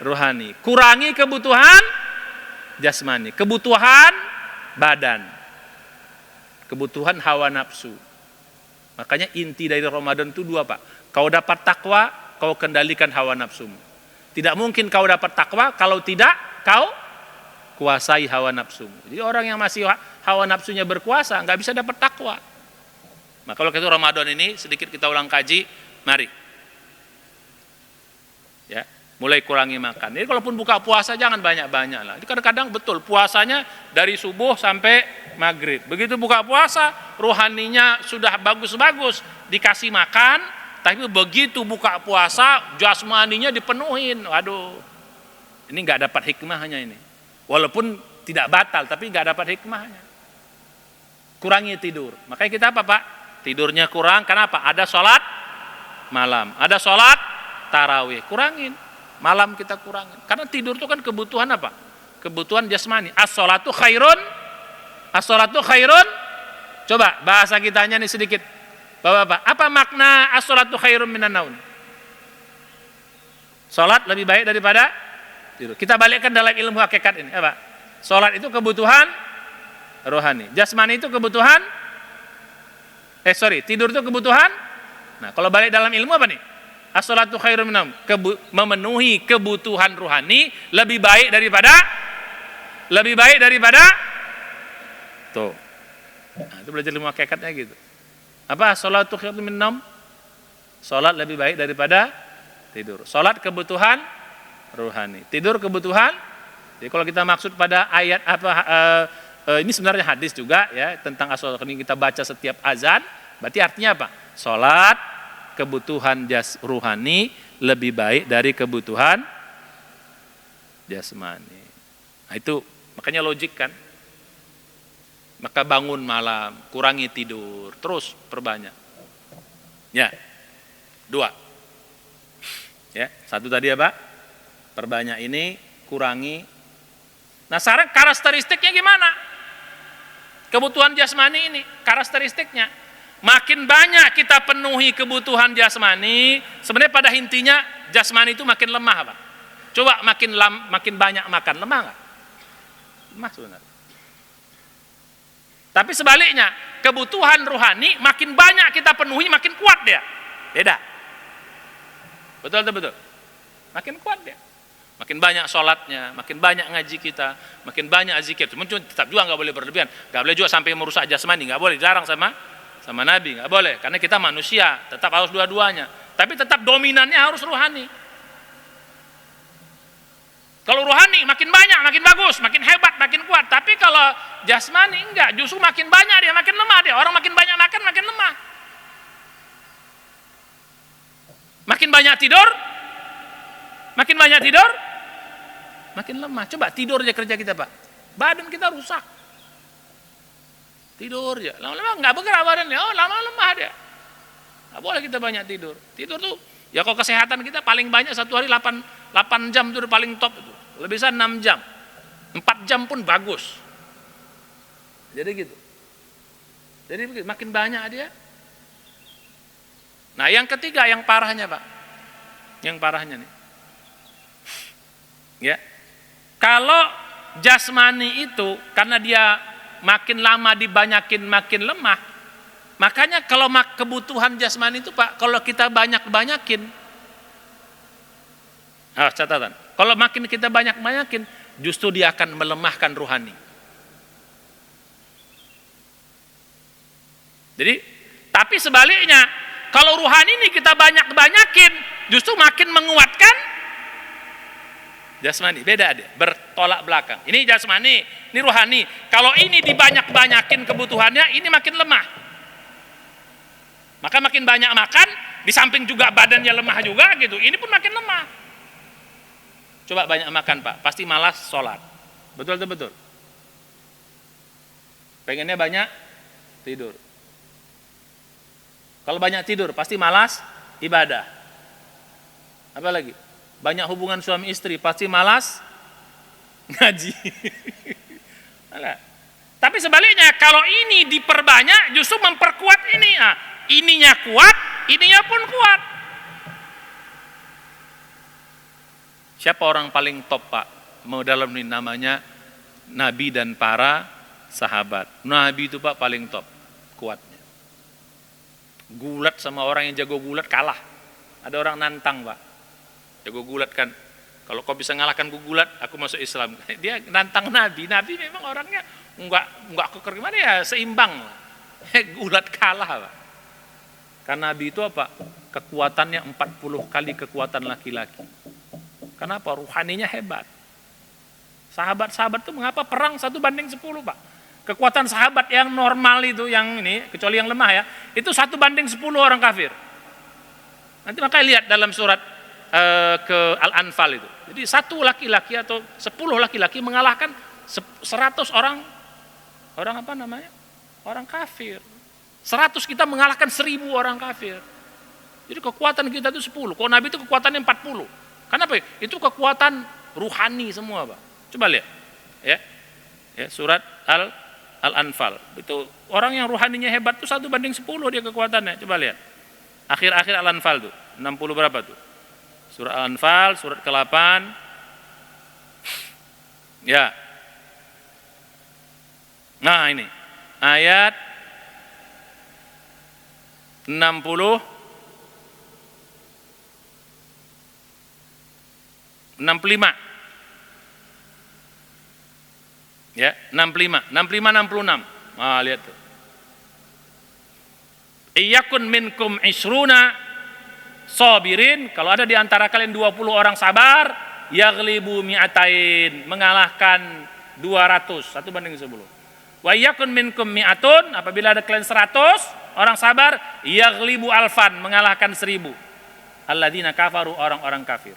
ruhani, kurangi kebutuhan jasmani, kebutuhan badan, kebutuhan hawa nafsu. Makanya inti dari Ramadan itu 2 Pak. Kau dapat takwa, kau kendalikan hawa nafsumu. Tidak mungkin kau dapat takwa kalau tidak kau kuasai hawa nafsumu. Jadi orang yang masih hawa nafsunya berkuasa nggak bisa dapat takwa. Nah, kalau kita Ramadan ini sedikit kita ulang kaji, mari. Ya, mulai kurangi makan. Jadi kalaupun buka puasa jangan banyak-banyak lah. Ini kadang-kadang betul puasanya dari subuh sampai maghrib. Begitu buka puasa, rohaninya sudah bagus-bagus, dikasih makan, tapi begitu buka puasa, jasmaninya dipenuhin. Waduh, ini nggak dapat hikmahnya ini. Walaupun tidak batal, tapi nggak dapat hikmahnya. Kurangi tidur. Makanya kita apa Pak? Tidurnya kurang, kenapa? Ada sholat malam, ada sholat tarawih, kurangin. Malam kita kurangin. Karena tidur itu kan kebutuhan apa? Kebutuhan jasmani. As-sholatu khairun. As-sholatu khairun. Coba bahasa kitanya nih sedikit. Bapak-bapak, apa makna as-sholatu khairun minan naum? Sholat lebih baik daripada tidur. Kita balikkan dalam ilmu hakikat ini. Apa? Sholat itu kebutuhan rohani. Jasmani itu kebutuhan. Tidur itu kebutuhan. Nah, kalau balik dalam ilmu apa nih? As-sholatu khairun minan naum. Memenuhi kebutuhan rohani lebih baik daripada tuh. Nah, itu belajar ilmu hakikatnya gitu. Apa as-sholatu khairun minan naum? Sholat lebih baik daripada tidur. Sholat kebutuhan rohani, tidur kebutuhan. Jadi kalau kita maksud pada ayat ini sebenarnya hadis juga ya tentang as-sholat ini kita baca setiap azan, berarti artinya apa? Sholat kebutuhan ruhani lebih baik dari kebutuhan jasmani. Nah itu makanya logik kan. Maka bangun malam, kurangi tidur, terus perbanyak. Ya, 2. Ya, 1 tadi apa? Perbanyak ini, kurangi. Nah sekarang karakteristiknya gimana? Kebutuhan jasmani ini, karakteristiknya. Makin banyak kita penuhi kebutuhan jasmani, sebenarnya pada intinya jasmani itu makin lemah Pak. Coba makin banyak makan, lemah nggak? Lemah sebenarnya. Tapi sebaliknya, kebutuhan rohani makin banyak kita penuhi, makin kuat dia. Beda. Betul. Makin kuat dia. Makin banyak sholatnya, makin banyak ngaji kita, makin banyak zikir. Cuma tetap juga nggak boleh berlebihan. Nggak boleh juga sampai merusak jasmani, nggak boleh. Jarang sama Nabi, nggak boleh. Karena kita manusia, tetap harus dua-duanya. Tapi tetap dominannya harus rohani. Kalau rohani makin banyak, makin bagus, makin hebat, makin kuat. Tapi kalau jasmani enggak, justru makin banyak dia, makin lemah dia. Orang makin banyak makan, makin lemah. Makin banyak tidur, makin lemah. Coba tidur aja kerja kita Pak. Badan kita rusak. Tidur aja. Lama-lama enggak bergerak badannya. Oh, lama-lama lemah dia. Enggak boleh kita banyak tidur. Tidur tuh, ya kalau kesehatan kita paling banyak satu hari 8 jam itu paling top itu. Lebih bisa 6 jam. 4 jam pun bagus. Jadi gitu. Jadi makin banyak dia. Nah yang ketiga, yang parahnya Pak. Yang parahnya nih. Ya. Kalau jasmani itu karena dia makin lama dibanyakin makin lemah. Makanya kalau kebutuhan jasmani itu Pak, kalau kita banyakin, catatan, kalau makin kita banyakin, justru dia akan melemahkan ruhani. Jadi, tapi sebaliknya, kalau ruhani ini kita banyakin, justru makin menguatkan jasmani. Beda dia, bertolak belakang. Ini jasmani, ini ruhani. Kalau ini dibanyakin kebutuhannya, ini makin lemah. Maka makin banyak makan, di samping juga badannya lemah juga gitu. Ini pun makin lemah. Coba banyak makan Pak, pasti malas sholat. Betul. Pengennya banyak tidur. Kalau banyak tidur, pasti malas ibadah. Apa lagi? Banyak hubungan suami istri, pasti malas ngaji. Tapi sebaliknya, kalau ini diperbanyak, justru memperkuat ini. Ininya kuat, ininya pun kuat. Siapa orang paling top Pak? Mau dalam ini namanya Nabi dan para sahabat. Nabi itu Pak paling top kuatnya. Gulat sama orang yang jago gulat kalah. Ada orang nantang Pak. Jago gulat kan. Kalau kau bisa ngalahkan ku gulat, aku masuk Islam. Dia nantang Nabi. Nabi memang orangnya enggak keker gimana ya, seimbang. Gulat kalah Pak. Karena Nabi itu apa? Kekuatannya 40 kali kekuatan laki-laki. Kenapa? Ruhaninya hebat. Sahabat-sahabat itu mengapa perang 1:10 Pak? Kekuatan sahabat yang normal itu, yang ini, kecuali yang lemah ya, itu 1:10 orang kafir. Nanti makanya lihat dalam surat ke Al-Anfal itu. Jadi 1 laki-laki atau 10 laki-laki mengalahkan 100 orang apa namanya? Orang kafir. 100 kita mengalahkan 1000 orang kafir. Jadi kekuatan kita itu 10. Kalau Nabi itu kekuatannya 40. Kenapa? Itu kekuatan ruhani semua, Pak. Coba lihat. Ya, surat Al-Anfal. Itu orang yang ruhaninya hebat tuh 1:10 dia kekuatannya. Coba lihat. Akhir-akhir Al-Anfal tuh. 60 berapa tuh? Surat Al-Anfal, surat ke-8. Ya. Nah, ini. Ayat 65. Ya, 65, 66. Lihat tuh. Iyakun minkum isruna sabirin, kalau ada di antara kalian 20 orang sabar, yaghlibu mi'atain, mengalahkan 200, 1:10. Wa iyakun minkum mi'atun, apabila ada kalian 100 orang sabar, yaghlibu alfan, mengalahkan 1000. Alladzina kafaru, orang-orang kafir.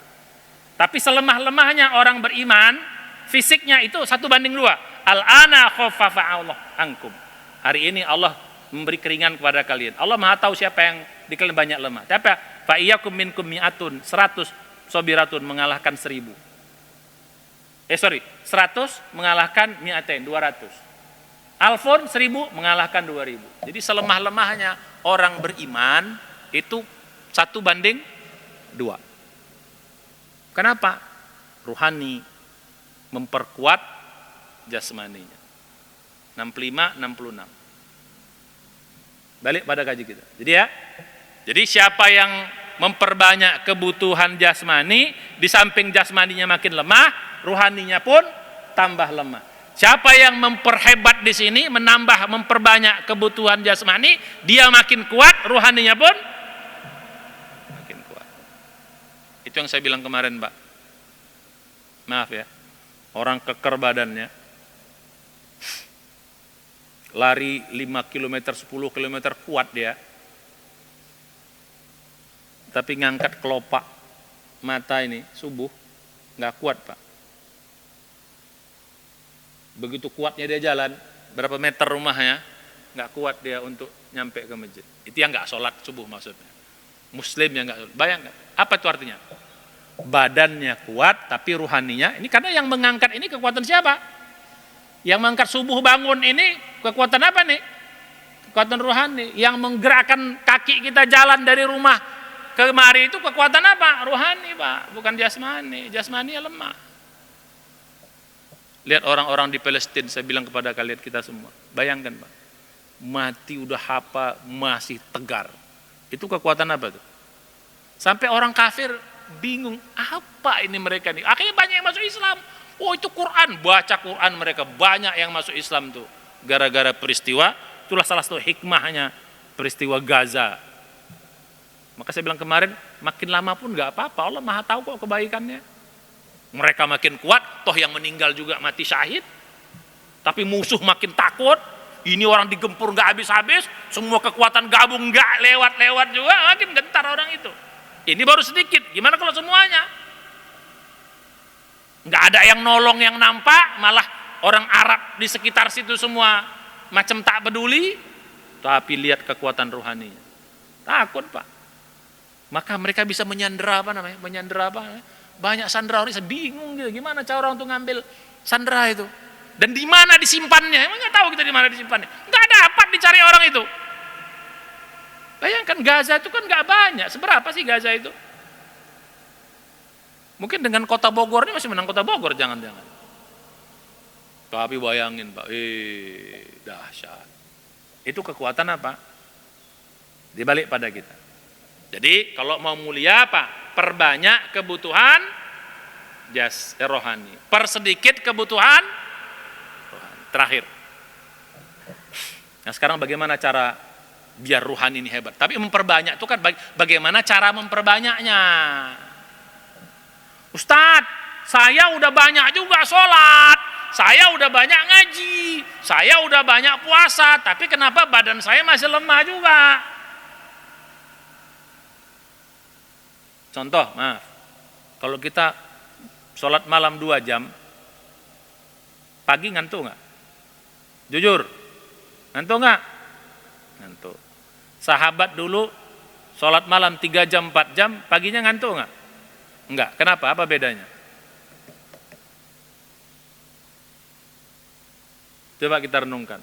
Tapi selemah-lemahnya orang beriman, fisiknya itu 1:2. Al-ana khaffafa Allah ankum. Hari ini Allah memberi keringan kepada kalian. Allah Maha tahu siapa yang di kalian banyak lemah. Tapi fa iyyakum minkum mi'atun, 100 sabiratun, mengalahkan 1000. 100 mengalahkan mi'atain, 200. Alfun 1000 mengalahkan 2000. Jadi selemah-lemahnya orang beriman itu 1:2. Kenapa? Ruhani memperkuat jasmaninya. 65, 66. Balik pada kaji kita. Jadi siapa yang memperbanyak kebutuhan jasmani, di samping jasmaninya makin lemah, ruhaninya pun tambah lemah. Siapa yang memperhebat di sini, memperbanyak kebutuhan jasmani, dia makin kuat, ruhaninya pun makin kuat. Itu yang saya bilang kemarin, Pak. Maaf ya, orang keker badannya, lari 5 km, 10 km kuat dia, tapi ngangkat kelopak mata ini subuh nggak kuat, Pak. Begitu kuatnya dia jalan berapa meter rumahnya, nggak kuat dia untuk nyampe ke masjid. Itu yang nggak sholat subuh maksudnya. Muslim yang nggak sholat. Bayangkan apa itu artinya? Badannya kuat tapi ruhaninya, ini karena yang mengangkat ini kekuatan siapa? Yang mengangkat subuh bangun ini kekuatan apa nih? Kekuatan ruhani. Yang menggerakkan kaki kita jalan dari rumah kemari itu kekuatan apa? Ruhani, Pak, bukan jasmani. Jasmani lemah. Lihat orang-orang di Palestina, saya bilang kepada kalian kita semua, bayangkan Pak, mati udah apa masih tegar. Itu kekuatan apa tuh? Sampai orang kafir bingung, apa ini mereka nih? Akhirnya banyak yang masuk Islam. Oh itu Quran, baca Quran mereka, banyak yang masuk Islam tuh. Gara-gara peristiwa, itulah salah satu hikmahnya peristiwa Gaza. Maka saya bilang kemarin, makin lama pun gak apa-apa, Allah maha tahu kok kebaikannya. Mereka makin kuat, toh yang meninggal juga mati syahid. Tapi musuh makin takut, ini orang digempur gak habis-habis, semua kekuatan gabung gak lewat-lewat juga, makin gentar orang itu. Ini baru sedikit, gimana kalau semuanya? Gak ada yang nolong yang nampak, malah orang Arab di sekitar situ semua macam tak peduli, tapi lihat kekuatan rohaninya. Takut Pak. Maka mereka bisa menyandera apa namanya? Menyandera apa namanya? Banyak sandera orang, saya bingung gitu, gimana cara orang untuk ngambil sandera itu? Dan di mana disimpannya? Emang nggak tahu kita di mana disimpannya? Nggak dapat dicari orang itu. Bayangkan Gaza itu kan nggak banyak, seberapa sih Gaza itu? Mungkin dengan kota Bogor ini masih menang kota Bogor, jangan-jangan. Tapi bayangin Pak, dahsyat. Itu kekuatan apa? Dibalik pada kita. Jadi kalau mau mulia apa? Perbanyak kebutuhan rohani. Persedikit kebutuhan rohani. Terakhir. Nah sekarang bagaimana cara biar rohani ini hebat? Tapi memperbanyak itu kan bagaimana cara memperbanyaknya? Ustadz, saya udah banyak juga sholat, saya udah banyak ngaji, saya udah banyak puasa, tapi kenapa badan saya masih lemah juga? Contoh, maaf, kalau kita sholat malam 2 jam, pagi ngantuk nggak? Jujur, ngantuk nggak? Ngantuk. Sahabat dulu sholat malam 3 jam, 4 jam, paginya ngantuk nggak? Enggak. Kenapa? Apa bedanya? Coba kita renungkan.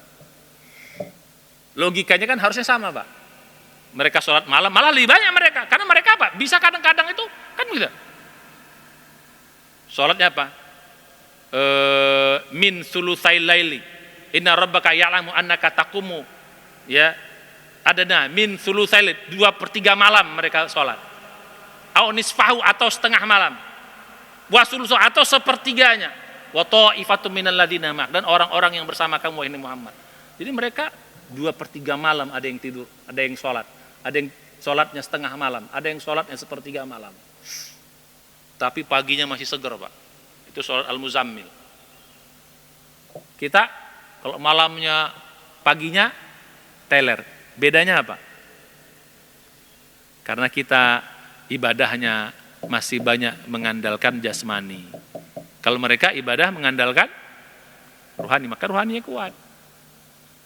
Logikanya kan harusnya sama Pak. Mereka sholat malam, malah lebih banyak mereka. Karena mereka apa? Bisa kadang-kadang itu, kan bisa. Sholatnya apa? Min sulusai laili. Inna rabbaka ya'lamu annaka taqumu. Ya, adana min sulusai laili. 2/3 malam mereka sholat. Au nisfahu atau setengah malam. Wa sulusu atau sepertiganya. Wa ta'ifatum minal ladzina ma'ak. Dan orang-orang yang bersama kamu wahai Muhammad. Jadi mereka 2/3 malam ada yang tidur, ada yang sholat. Ada yang sholatnya setengah malam, ada yang sholatnya sepertiga malam. Tapi paginya masih seger Pak. Itu sholat al-muzammil. Kita kalau malamnya, paginya teler. Bedanya apa? Karena kita ibadahnya masih banyak mengandalkan jasmani. Kalau mereka ibadah mengandalkan rohani, maka rohaninya kuat.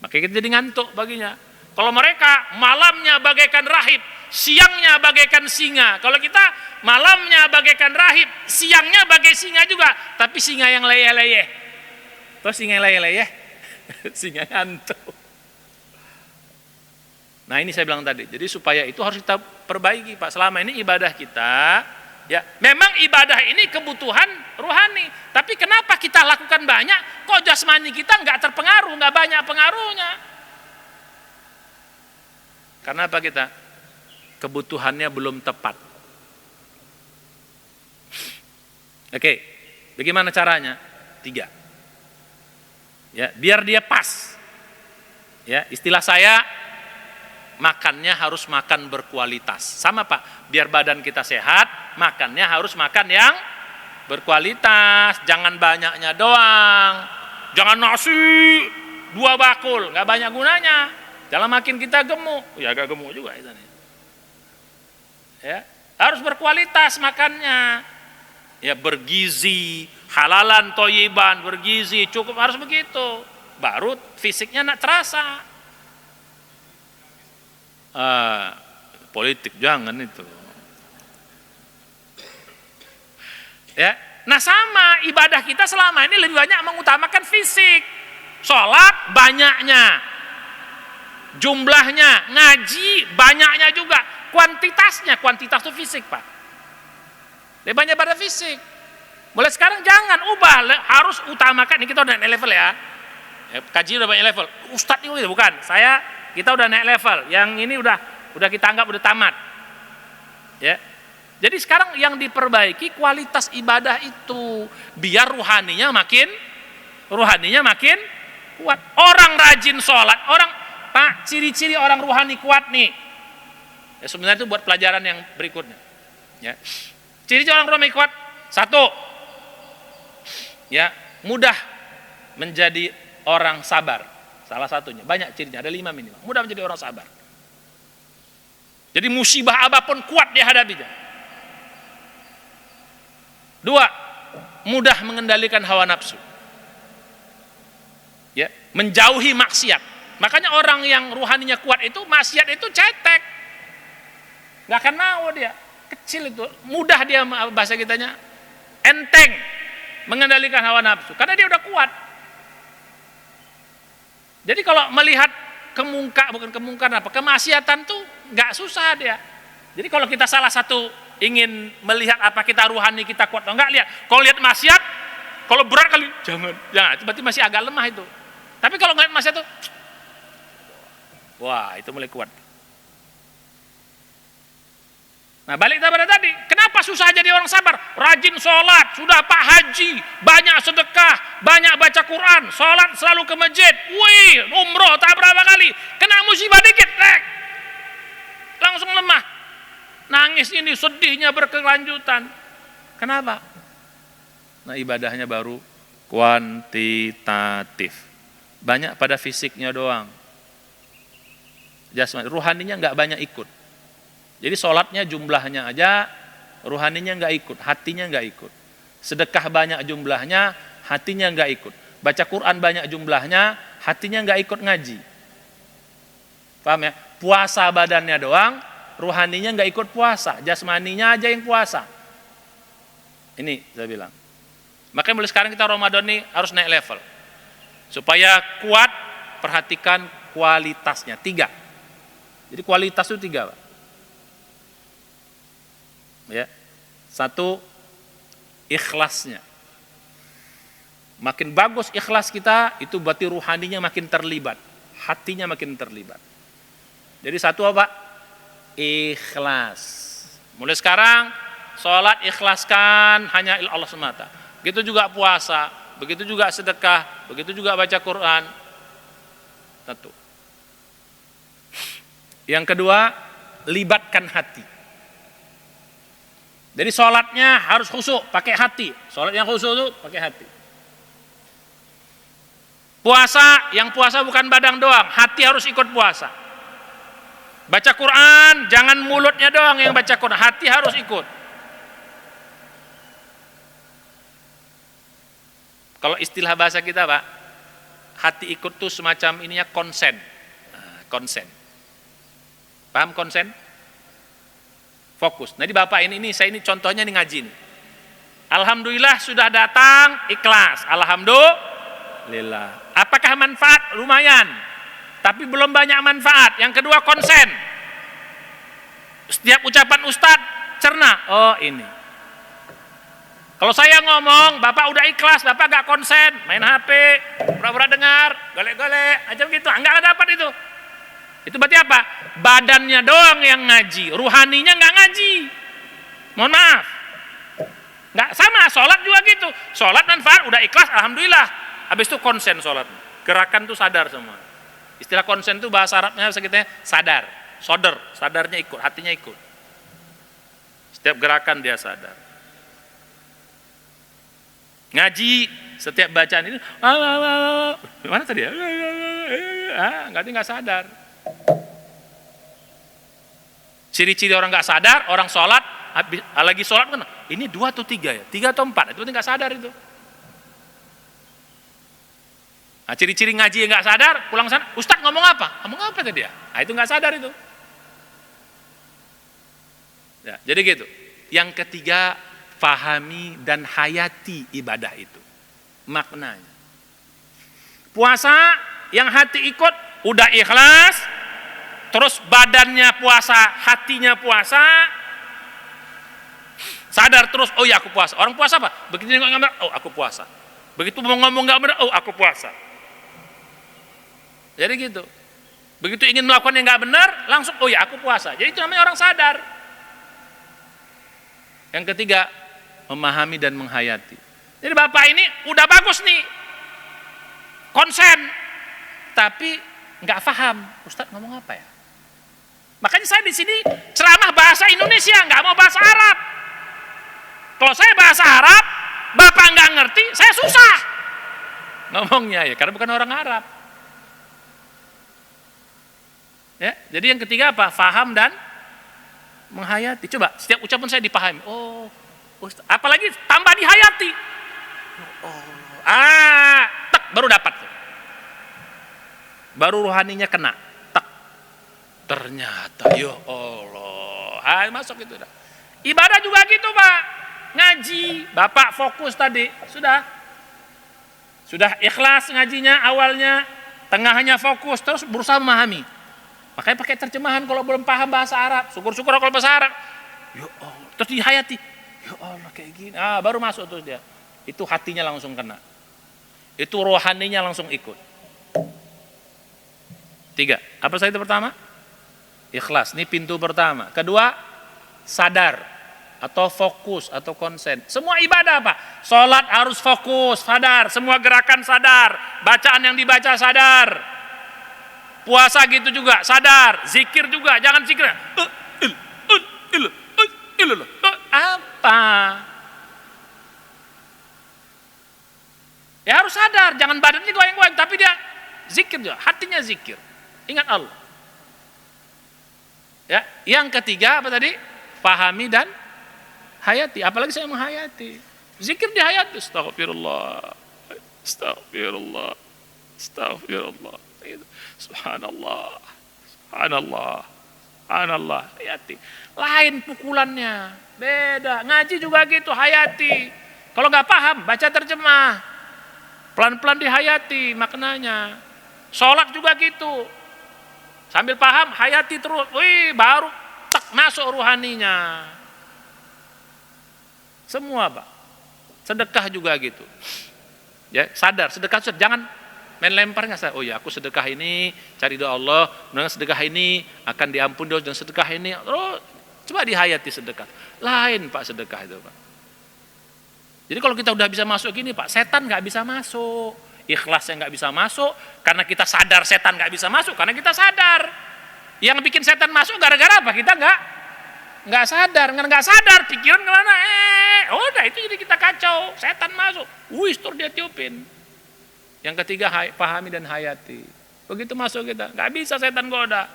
Maka kita jadi ngantuk paginya. Kalau mereka malamnya bagaikan rahib, siangnya bagaikan singa. Kalau kita malamnya bagaikan rahib, siangnya bagai singa juga, tapi singa yang leyeh-leyeh. Terus singa yang leyeh-leyeh, singa ngantuk. Nah ini saya bilang tadi, jadi supaya itu harus kita perbaiki Pak. Selama ini ibadah kita, ya memang ibadah ini kebutuhan rohani. Tapi kenapa kita lakukan banyak, kok jasmani kita nggak terpengaruh, nggak banyak pengaruhnya? Karena apa kita? Kebutuhannya belum tepat. Oke, bagaimana caranya? 3. Ya, biar dia pas. Ya, istilah saya, makannya harus makan berkualitas. Sama Pak, biar badan kita sehat, makannya harus makan yang berkualitas. Jangan banyaknya doang. Jangan nasi 2 bakul, nggak banyak gunanya. Jangan makin kita gemuk, ya agak gemuk juga itu nih. Ya, harus berkualitas makannya. Ya bergizi, halalan toyiban, bergizi, cukup harus begitu. Baru fisiknya nak terasa. Politik jangan itu. Ya, nah sama ibadah kita selama ini lebih banyak mengutamakan fisik. Sholat banyaknya. Jumlahnya, ngaji banyaknya juga, kuantitas itu fisik Pak. Lebih banyak pada fisik. Mulai sekarang jangan ubah, harus utamakan. Ini kita udah naik level ya. Kaji udah banyak level. Ustadz ini bukan. Kita udah naik level. Yang ini udah kita anggap udah tamat. Ya. Jadi sekarang yang diperbaiki kualitas ibadah itu, biar ruhaninya makin kuat. Orang rajin sholat, Pak, ciri-ciri orang ruhani kuat nih. Ya, sebenarnya itu buat pelajaran yang berikutnya. Ya. Ciri-ciri orang ruhani kuat, satu, ya, mudah menjadi orang sabar. Salah satunya, banyak cirinya, ada 5 minimal. Mudah menjadi orang sabar. Jadi musibah apapun kuat dia hadapinya. 2, mudah mengendalikan hawa nafsu. Ya, menjauhi maksiat. Makanya orang yang ruhaninya kuat itu, maksiat itu cetek. Nggak akan mau dia. Kecil itu, mudah dia, bahasa kitanya, enteng mengendalikan hawa nafsu. Karena dia udah kuat. Jadi kalau melihat kemaksiatan tuh nggak susah dia. Jadi kalau kita salah satu ingin melihat apa kita ruhani kita kuat atau enggak, lihat. Kalau lihat maksiat, kalau berat kali jangan, itu berarti masih agak lemah itu. Tapi kalau ngeliat maksiat tuh, wah, itu mulai kuat. Nah, balik pada tadi, kenapa susah jadi orang sabar? Rajin sholat, sudah Pak Haji, banyak sedekah, banyak baca Quran, sholat selalu ke masjid, wih, umroh tak berapa kali, kena musibah dikit, langsung lemah. Nangis ini, sedihnya berkelanjutan. Kenapa? Nah, ibadahnya baru kuantitatif. Banyak pada fisiknya doang. Jasmani, ruhaninya nggak banyak ikut. Jadi sholatnya jumlahnya aja, ruhaninya nggak ikut, hatinya nggak ikut. Sedekah banyak jumlahnya, hatinya nggak ikut. Baca Quran banyak jumlahnya, hatinya nggak ikut ngaji. Paham ya? Puasa badannya doang, ruhaninya nggak ikut puasa, jasmaninya aja yang puasa. Ini saya bilang. Makanya mulai sekarang kita Ramadan nih harus naik level. Supaya kuat, perhatikan kualitasnya. 3. Jadi kualitas itu 3, Pak. Ya. 1, ikhlasnya. Makin bagus ikhlas kita, itu berarti ruhaninya makin terlibat, hatinya makin terlibat. Jadi 1 apa? Ikhlas. Mulai sekarang sholat ikhlaskan hanya Allah semata. Begitu juga puasa, begitu juga sedekah, begitu juga baca Quran. 1. Yang kedua, libatkan hati. Jadi sholatnya harus khusyuk, pakai hati. Sholat yang khusyuk itu pakai hati. Puasa, yang puasa bukan badan doang, hati harus ikut puasa. Baca Quran, jangan mulutnya doang yang baca Quran, hati harus ikut. Kalau istilah bahasa kita, Pak, hati ikut tuh semacam ininya konsen. Konsen. Paham konsen? Fokus. Nah, di Bapak ini saya ini contohnya nih ngaji nih. Alhamdulillah sudah datang ikhlas. Alhamdulillah. Apakah manfaat? Lumayan. Tapi belum banyak manfaat. Yang kedua konsen. Setiap ucapan Ustadz cerna. Oh ini. Kalau saya ngomong, Bapak udah ikhlas, Bapak gak konsen, main HP, pura-pura dengar, golek-golek, aja begitu, enggak dapat itu. Itu berarti apa? Badannya doang yang ngaji, ruhaninya nggak ngaji. Mohon maaf. Nggak sama, sholat juga gitu. Sholat manfaat, udah ikhlas, alhamdulillah. Habis itu konsen sholat. Gerakan tuh sadar semua. Istilah konsen tuh bahasa Arabnya sekitarnya sadar. Soder, sadarnya ikut, hatinya ikut. Setiap gerakan dia sadar. Ngaji, setiap bacaan ini, mana tadi ya? Nggak sadar. Ciri-ciri orang nggak sadar, orang sholat, lagi sholat kan, ini 2 atau 3 ya? 3 atau 4, itu nggak sadar itu. Nah, ciri-ciri ngaji yang nggak sadar, pulang sana, Ustadz ngomong apa? Ngomong apa tadi ya? Nah, itu nggak sadar itu. Ya, jadi gitu. Yang ketiga, pahami dan hayati ibadah itu. Maknanya. Puasa, yang hati ikut, udah ikhlas, terus badannya puasa, hatinya puasa, Sadar terus, oh ya aku puasa. Orang puasa apa? Begitu nengok gambar, oh aku puasa. Begitu mau ngomong nggak benar, oh aku puasa. Jadi gitu. Begitu ingin melakukan yang nggak benar, langsung oh ya aku puasa. Jadi itu namanya orang sadar. Yang ketiga, memahami dan menghayati. Jadi bapak ini udah bagus nih, konsen, tapi nggak paham. Ustadz ngomong apa ya? Makanya saya di sini ceramah bahasa Indonesia, nggak mau bahasa Arab. Kalau saya bahasa Arab, bapak nggak ngerti, saya susah ngomongnya ya, karena bukan orang Arab. Ya, jadi yang ketiga apa? Faham dan menghayati. Coba setiap ucapan saya dipahami. Oh, Ustaz. Apalagi tambah dihayati. Tak baru dapat. Baru rohaninya kena. Tak. Ternyata, ya Allah. Masuk itu dah. Ibadah juga gitu, Pak. Ngaji, Bapak fokus tadi, sudah ikhlas ngajinya awalnya, tengahnya fokus, terus berusaha memahami. Makanya pakai terjemahan kalau belum paham bahasa Arab. Syukur-syukur kalau bahasa Arab. Ya Allah, terus dihayati. Ya Allah kayak gini. Baru masuk terus dia. Itu hatinya langsung kena. Itu rohaninya langsung ikut. 3. Apa saja itu pertama? Ikhlas. Ini pintu pertama. Kedua, sadar. Atau fokus, atau konsen. Semua ibadah apa? Sholat harus fokus, sadar. Semua gerakan sadar. Bacaan yang dibaca sadar. Puasa gitu juga, sadar. Zikir juga, jangan zikir. Apa? Ya harus sadar, jangan badannya goyang-goyang, tapi dia zikir juga, hatinya zikir. Ingat Allah. Ya, yang ketiga apa tadi? Pahami dan hayati, apalagi saya menghayati. Zikir dihayati, astagfirullah, astagfirullah, astagfirullah. Subhanallah, subhanallah, subhanallah. Hayati. Lain pukulannya, beda. Ngaji juga gitu, hayati. Kalau nggak paham, baca terjemah. Pelan-pelan dihayati maknanya. Sholat juga gitu. Sambil paham, hayati terus. Wih, baru tak masuk ruhaninya. Semua, Pak. Sedekah juga gitu. Ya, sadar, sedekah jangan main lempar nggak sadar. Oh ya, aku sedekah ini cari doa Allah, dengan sedekah ini akan diampuni dosa, dan sedekah ini. Oh, coba dihayati sedekah. Lain, Pak, sedekah itu, Pak. Jadi kalau kita udah bisa masuk gini, Pak, setan nggak bisa masuk. Ikhlasnya nggak bisa masuk karena kita sadar setan nggak bisa masuk karena kita sadar. Yang bikin setan masuk gara-gara apa? Kita nggak sadar, nggak sadar pikiran kemana? Udah itu jadi kita kacau, setan masuk, tur dia tiupin. Yang ketiga pahami dan hayati. Begitu masuk kita, nggak bisa setan goda.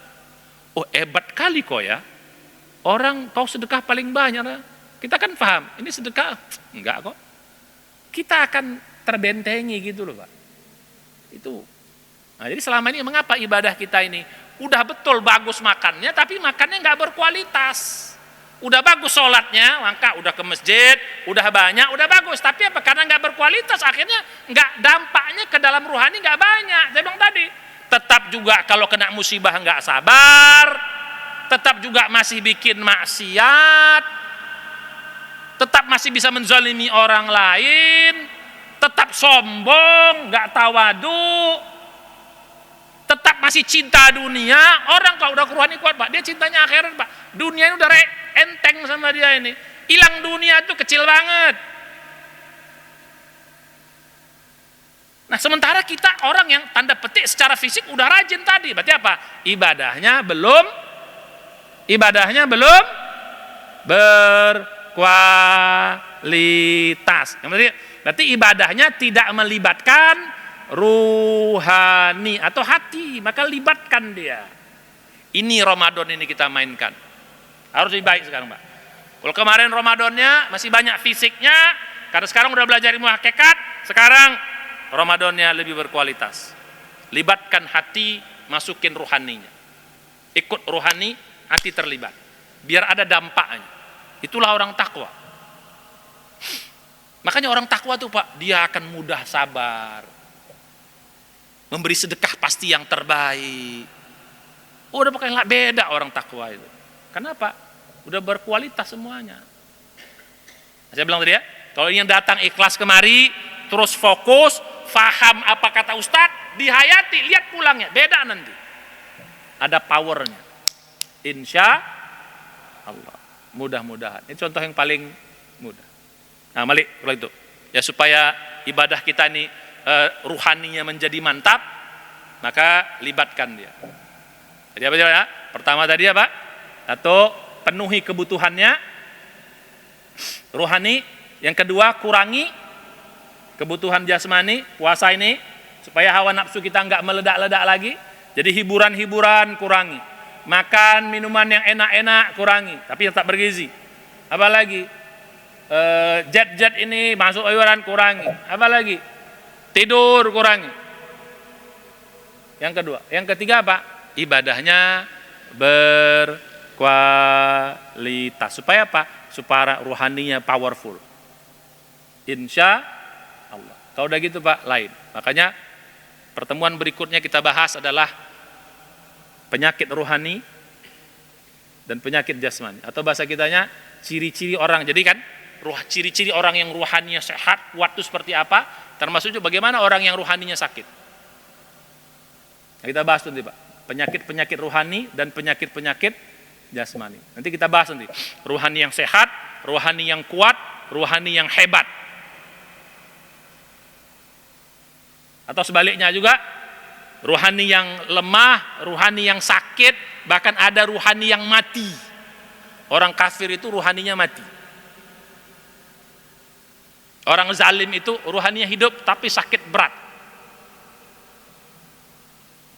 Oh hebat kali kok ya, orang kau sedekah paling banyak. Kita kan paham, ini sedekah enggak kok. Kita akan terbentengi gitu loh, Pak. Itu. Nah, jadi selama ini mengapa ibadah kita ini udah betul bagus makannya, tapi makannya nggak berkualitas. Udah bagus sholatnya, maka udah ke masjid, udah banyak, udah bagus. Tapi apa? Karena nggak berkualitas, akhirnya nggak dampaknya ke dalam ruhani nggak banyak. Saya bilang tadi, tetap juga kalau kena musibah nggak sabar, tetap juga masih bikin maksiat, tetap masih bisa menzalimi orang lain, tetap sombong, nggak tawadu, tetap masih cinta dunia. Orang kalau udah ruhani kuat, Pak, dia cintanya akhirat, Pak. Dunia ini udah enteng sama dia ini. Hilang dunia itu kecil banget. Nah, sementara kita orang yang tanda petik secara fisik udah rajin tadi. Berarti apa? Ibadahnya belum berkualitas. Berarti ibadahnya tidak melibatkan ruhani atau hati, maka libatkan dia. Ini Ramadan ini kita mainkan. Harus lebih baik sekarang, Pak. Kalau kemarin Ramadannya masih banyak fisiknya, karena sekarang udah belajar ilmu hakikat, sekarang Ramadannya lebih berkualitas. Libatkan hati, masukin ruhaninya. Ikut ruhani, hati terlibat. Biar ada dampaknya. Itulah orang takwa. Makanya orang takwa tuh, Pak, dia akan mudah sabar. Memberi sedekah pasti yang terbaik. Udah pakai beda orang takwa itu. Kenapa? Udah berkualitas semuanya. Saya bilang tadi ya, kalau yang datang ikhlas kemari, terus fokus, faham apa kata Ustadz, dihayati, lihat pulangnya, beda nanti. Ada powernya. Insya Allah. Mudah-mudahan. Ini contoh yang paling mudah. Nah, Malik, kalau itu. Ya supaya ibadah kita ini ruhaninya menjadi mantap, maka libatkan dia. Jadi apa ya? Pertama tadi apa? Satu, penuhi kebutuhannya ruhani. Yang kedua, kurangi kebutuhan jasmani, puasa ini, supaya hawa nafsu kita nggak meledak-ledak lagi. Jadi hiburan-hiburan kurangi. Makan minuman yang enak-enak kurangi, tapi tetap bergizi. Apalagi jet-jet ini masuk iuran kurangi. Apalagi tidur kurangi. Yang kedua, yang ketiga apa? Ibadahnya berkualitas. Supaya apa? Supaya ruhaninya powerful. Insya Allah. Kalau udah gitu Pak, lain. Makanya pertemuan berikutnya kita bahas adalah penyakit ruhani dan penyakit jasmani. Atau bahasa kitanya, ciri-ciri orang. Jadi kan, ciri-ciri orang yang ruhaninya sehat, kuat itu seperti apa? Termasuk juga bagaimana orang yang ruhaninya sakit. Nah, kita bahas nanti Pak. Penyakit-penyakit ruhani dan penyakit-penyakit jasmani. Nanti kita bahas nanti. Ruhani yang sehat, ruhani yang kuat, ruhani yang hebat. Atau sebaliknya juga, ruhani yang lemah, ruhani yang sakit, bahkan ada ruhani yang mati. Orang kafir itu ruhaninya mati. Orang zalim itu ruhaninya hidup tapi sakit berat.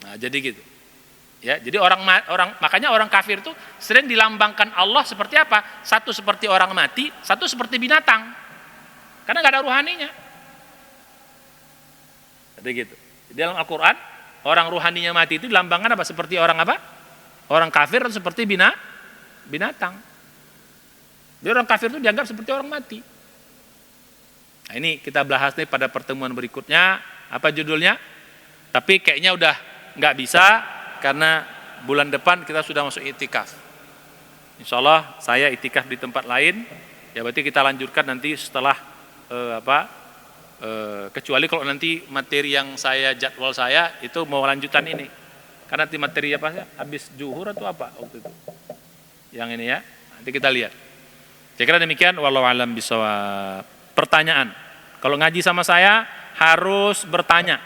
Nah, jadi gitu. Ya, jadi makanya orang kafir itu sering dilambangkan Allah seperti apa? Satu seperti orang mati, satu seperti binatang. Karena nggak ada ruhaninya. Jadi gitu. Di dalam Al-Qur'an, orang ruhaninya mati itu dilambangkan apa? Seperti orang apa? Orang kafir atau seperti binatang. Jadi orang kafir itu dianggap seperti orang mati. Nah, ini kita bahas nih pada pertemuan berikutnya. Apa judulnya? Tapi kayaknya udah nggak bisa karena bulan depan kita sudah masuk itikaf. Insya Allah saya itikaf di tempat lain. Ya berarti kita lanjutkan nanti setelah kecuali kalau nanti materi yang saya jadwal saya itu mau lanjutan ini. Karena nanti materi apa sih? Habis zuhur atau apa waktu itu? Yang ini ya. Nanti kita lihat. Saya kira demikian. Wallahu a'lam bishawab. Pertanyaan. Kalau ngaji sama saya harus bertanya.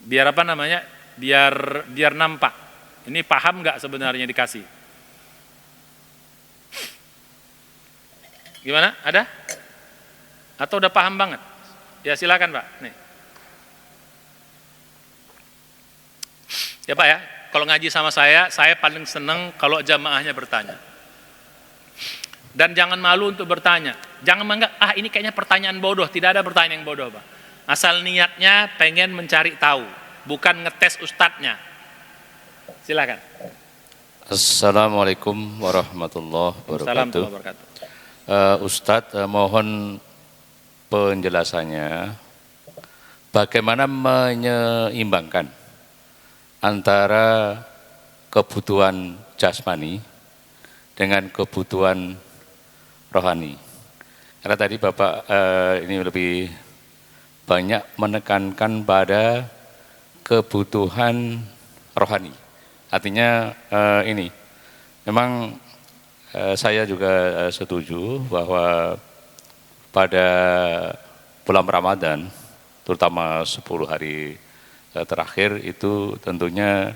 Biar apa namanya? Biar nampak. Ini paham nggak sebenarnya dikasih? Gimana? Ada? Atau udah paham banget? Ya silakan Pak. Nih. Ya Pak ya, kalau ngaji sama saya paling seneng kalau jamaahnya bertanya. Dan jangan malu untuk bertanya. Jangan menganggap, ini kayaknya pertanyaan bodoh. Tidak ada pertanyaan yang bodoh Pak. Asal niatnya pengen mencari tahu, bukan ngetes ustadznya. Silakan. Assalamualaikum warahmatullahi wabarakatuh. Ustadz, mohon penjelasannya bagaimana menyeimbangkan antara kebutuhan jasmani dengan kebutuhan rohani. Karena tadi Bapak ini lebih banyak menekankan pada kebutuhan rohani. Artinya ini, memang saya juga setuju bahwa pada bulan Ramadan, terutama 10 hari terakhir itu tentunya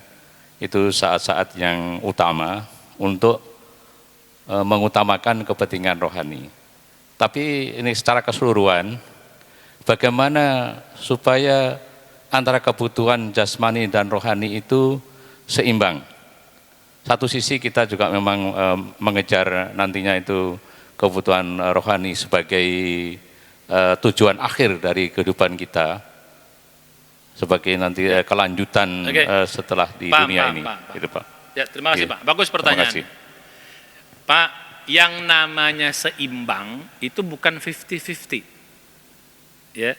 itu saat-saat yang utama untuk mengutamakan kepentingan rohani. Tapi ini secara keseluruhan, bagaimana supaya antara kebutuhan jasmani dan rohani itu seimbang. Satu sisi kita juga memang mengejar nantinya itu kebutuhan rohani sebagai tujuan akhir dari kehidupan kita, sebagai nanti kelanjutan setelah di dunia ini. Gitu, Pak. Ya, terima kasih Pak. Bagus pertanyaan. Pak, yang namanya seimbang itu bukan 50-50. Ya.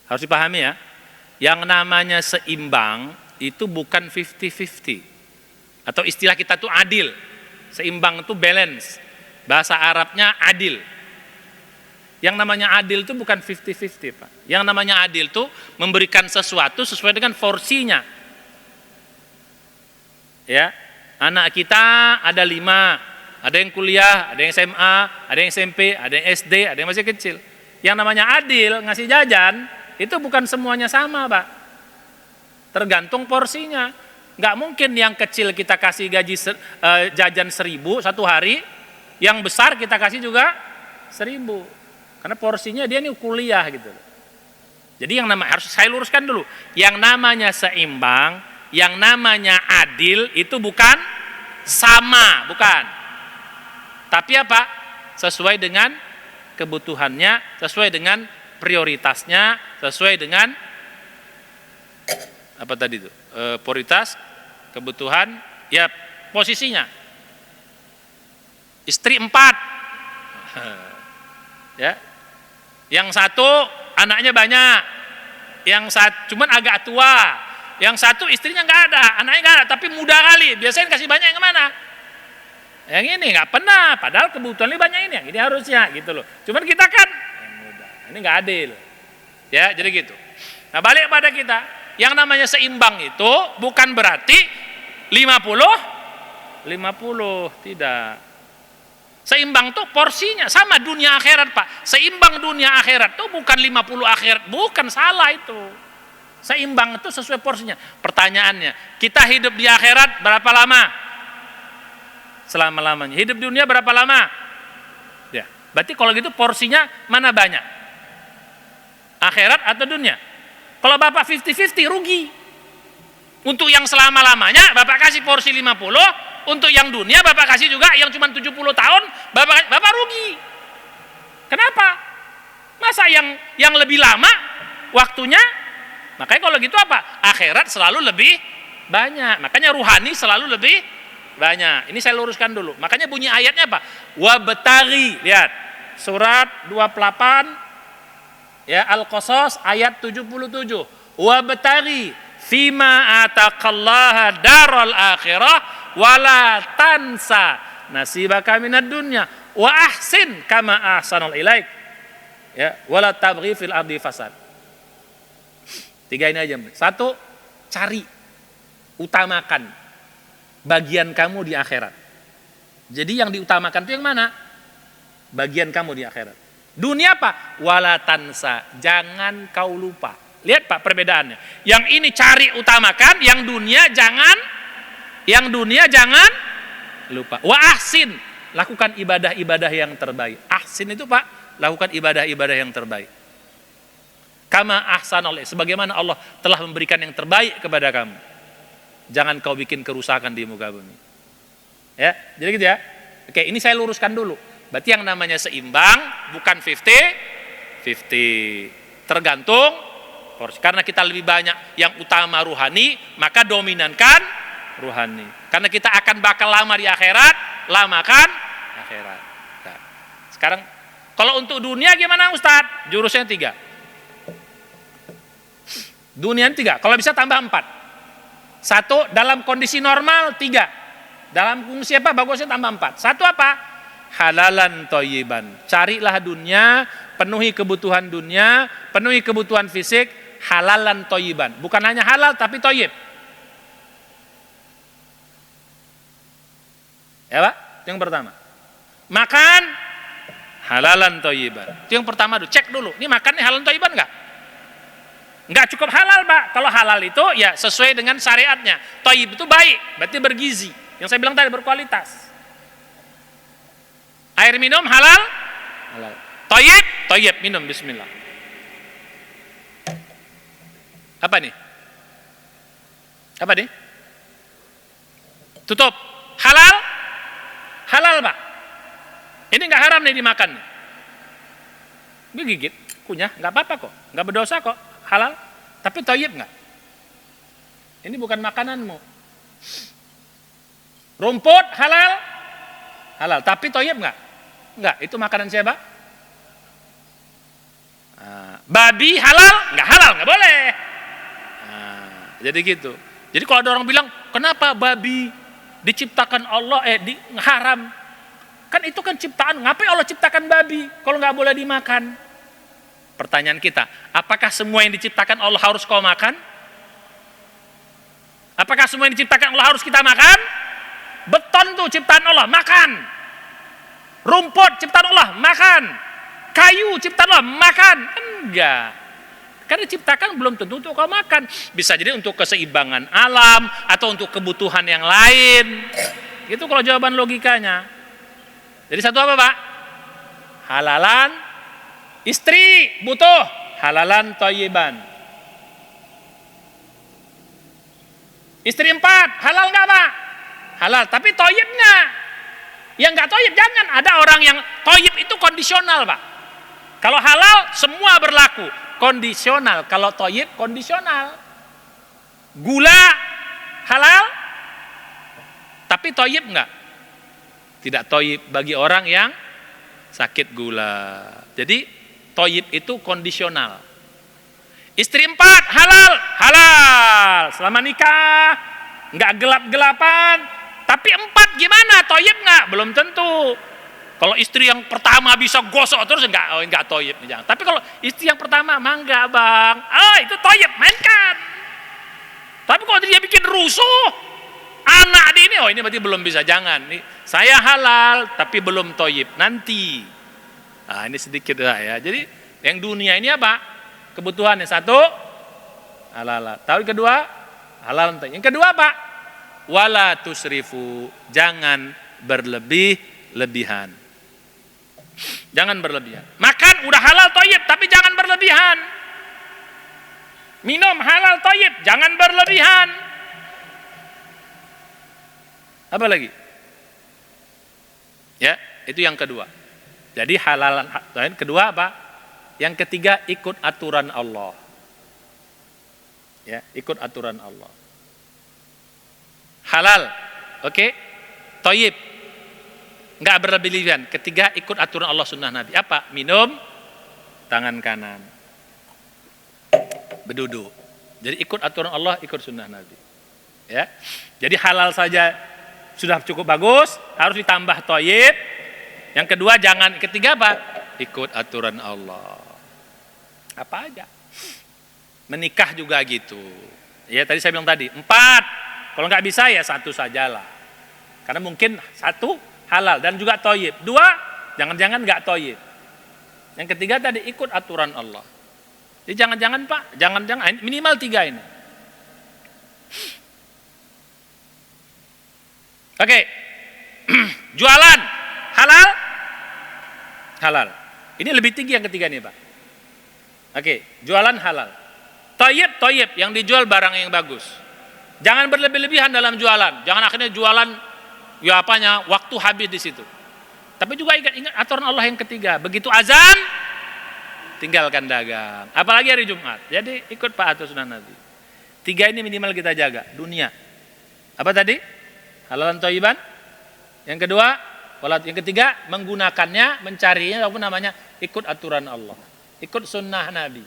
Harus dipahami ya. Yang namanya seimbang itu bukan 50-50. Atau istilah kita tuh adil. Seimbang itu balance. Bahasa Arabnya adil. Yang namanya adil itu bukan 50-50, Pak. Yang namanya adil itu memberikan sesuatu sesuai dengan porsinya. Ya, anak kita ada 5, ada yang kuliah, ada yang SMA, ada yang SMP, ada yang SD, ada yang masih kecil. Yang namanya adil, ngasih jajan, itu bukan semuanya sama, Pak. Tergantung porsinya. Nggak mungkin yang kecil kita kasih gaji jajan 1.000 satu hari, yang besar kita kasih juga 1.000. Karena porsinya dia ini kuliah gitu. Jadi yang harus saya luruskan dulu. Yang namanya seimbang, yang namanya adil itu bukan sama, bukan. Tapi apa? Sesuai dengan kebutuhannya, sesuai dengan prioritasnya, sesuai dengan apa tadi itu? Prioritas, kebutuhan, ya posisinya. Istri 4. Ya. Yang satu anaknya banyak, yang satu cuman agak tua, yang satu istrinya nggak ada, anaknya nggak ada, tapi muda kali. Biasanya kasih banyak yang mana? Yang ini nggak pernah, padahal kebutuhannya banyak ini, yang ini harusnya gitu loh. Cuman kita kan yang muda, ini nggak adil. Ya, jadi gitu. Nah, balik pada kita, yang namanya seimbang itu bukan berarti 50, tidak. Seimbang tuh porsinya sama dunia akhirat, Pak. Seimbang dunia akhirat tuh bukan 50 akhirat, bukan, salah itu. Seimbang itu sesuai porsinya. Pertanyaannya, kita hidup di akhirat berapa lama? Selama-lamanya. Hidup di dunia berapa lama? Ya. Berarti kalau gitu porsinya mana banyak? Akhirat atau dunia? Kalau Bapak 50-50 rugi. Untuk yang selama-lamanya Bapak kasih porsi 50, untuk yang dunia Bapak kasih juga yang cuma 70 tahun, Bapak rugi. Kenapa? Masa yang lebih lama waktunya? Makanya kalau gitu apa? Akhirat selalu lebih banyak. Makanya ruhani selalu lebih banyak. Ini saya luruskan dulu. Makanya bunyi ayatnya apa? Wabtaghi. Lihat. Surat 28 ya, Al-Qasas ayat 77. Wabtaghi fima ataqallaha daral akhirah wala tansa nasibaka minad dunya wa ahsin kama ahsanal ilaik. Ya, wala tabghi fil ardi fasad. 3 ini aja. 1, cari, utamakan bagian kamu di akhirat. Jadi yang diutamakan itu yang mana? Bagian kamu di akhirat. Dunia apa? Wala tansa, jangan kau lupa. Lihat Pak perbedaannya. Yang ini cari, utamakan, yang dunia jangan lupa. Wa ahsin, lakukan ibadah-ibadah yang terbaik. Ahsin itu Pak, lakukan ibadah-ibadah yang terbaik. Kama ahsanal, sebagaimana Allah telah memberikan yang terbaik kepada kamu. Jangan kau bikin kerusakan di muka bumi. Ya, jadi gitu ya. Oke, ini saya luruskan dulu. Berarti yang namanya seimbang bukan 50-50. Tergantung porsi. Karena kita lebih banyak yang utama ruhani, maka dominankan ruhani. Karena kita akan bakal lama di akhirat, lamakan akhirat. Nah, sekarang kalau untuk dunia gimana Ustadz? Jurusnya 3. Dunia 3, kalau bisa tambah 4. 1 dalam kondisi normal 3. Dalam kondisi apa? Bagusnya tambah 4. 1 apa? Halalan thayyiban. Carilah dunia, penuhi kebutuhan dunia, penuhi kebutuhan fisik, halalan thayyiban. Bukan hanya halal tapi thayyib. Ya Pak, itu yang pertama. Makan halalan thayyiban. Itu yang pertama dulu, cek dulu. Ini makannya halalan thayyiban enggak? Enggak cukup halal, Pak. Kalau halal itu ya sesuai dengan syariatnya. Thayyib itu baik, berarti bergizi. Yang saya bilang tadi berkualitas. Air minum halal? Halal. Thayyib, minum bismillah. Apa nih? Apa nih? Tutup. Halal? Halal, Pak. Ini enggak haram nih dimakan. Gigit, kunyah, enggak apa-apa kok. Enggak berdosa kok. Halal, tapi thayyib enggak? Ini bukan makananmu. Rumput halal? Halal, tapi thayyib enggak? Enggak, itu makanan siapa? Babi halal? Enggak halal, enggak boleh. Jadi gitu. Jadi kalau ada orang bilang, kenapa babi diciptakan Allah, haram. Kan itu kan ciptaan, ngapain Allah ciptakan babi kalau nggak boleh dimakan? Pertanyaan kita, apakah semua yang diciptakan Allah harus kau makan? Apakah semua yang diciptakan Allah harus kita makan? Beton tuh ciptaan Allah, makan. Rumput ciptaan Allah, makan. Kayu ciptaan Allah, makan. Enggak. Karena diciptakan belum tentu untuk kau makan. Bisa jadi untuk keseimbangan alam atau untuk kebutuhan yang lain. Itu kalau jawaban logikanya. Jadi satu apa, Pak? Halalan, istri butuh halalan thayyiban. Istri 4, halal nggak, Pak? Halal, tapi thayyib nggak? Yang nggak thayyib jangan. Ada orang yang thayyib itu kondisional, Pak. Kalau halal semua berlaku, kondisional. Kalau thayyib kondisional. Gula halal, tapi thayyib nggak? Tidak thayyib bagi orang yang sakit gula. Jadi thayyib itu kondisional. Istri 4 halal, halal selama nikah, nggak gelap-gelapan. Tapi 4 gimana? Thayyib nggak? Belum tentu. Kalau istri yang pertama bisa gosok terus nggak thayyib, jangan. Tapi kalau istri yang pertama mangga, Bang, itu thayyib, mainkan. Tapi kalau dia bikin rusuh, anak di ini, ini berarti belum bisa, jangan. Nih, saya halal tapi belum thayyib, nanti. Nah, ini sedikit lah ya. Jadi yang dunia ini apa? Kebutuhannya satu, halal. Tahu kedua, halal. Yang kedua apa? Wala tusrifu, jangan berlebih-lebihan. Jangan berlebihan. Makan udah halal thayyib, tapi jangan berlebihan. Minum halal thayyib, jangan berlebihan. Apa lagi? Ya, itu yang kedua. Jadi halal kedua apa? Yang ketiga ikut aturan Allah. Ya, ikut aturan Allah. Halal, oke? Thayyib, nggak berlebihan. Ketiga ikut aturan Allah sunnah Nabi. Apa? Minum tangan kanan, berduduk. Jadi ikut aturan Allah, ikut sunnah Nabi. Ya, jadi halal saja sudah cukup bagus, harus ditambah thayyib. Yang kedua jangan, ketiga apa? Ikut aturan Allah. Apa aja. Menikah juga gitu. Ya tadi saya bilang tadi 4. Kalau nggak bisa ya 1 sajalah. Karena mungkin 1 halal dan juga thayyib. 2 jangan-jangan nggak thayyib. Yang ketiga tadi ikut aturan Allah. Jadi jangan-jangan, Pak, jangan-jangan minimal 3 ini. Oke. Jualan halal? Halal. Ini lebih tinggi yang ketiga nih, Pak. Oke, jualan halal. Thayyib yang dijual barang yang bagus. Jangan berlebih-lebihan dalam jualan. Jangan akhirnya jualan ya apanya, waktu habis di situ. Tapi juga ingat aturan Allah yang ketiga. Begitu azan, tinggalkan dagang. Apalagi hari Jumat. Jadi ikut Pak aturan sunnah Nabi. 3 ini minimal kita jaga. Dunia. Apa tadi? Halalan thayyiban. Yang kedua, yang ketiga menggunakannya, mencarinya, apa namanya? Ikut aturan Allah. Ikut sunnah Nabi.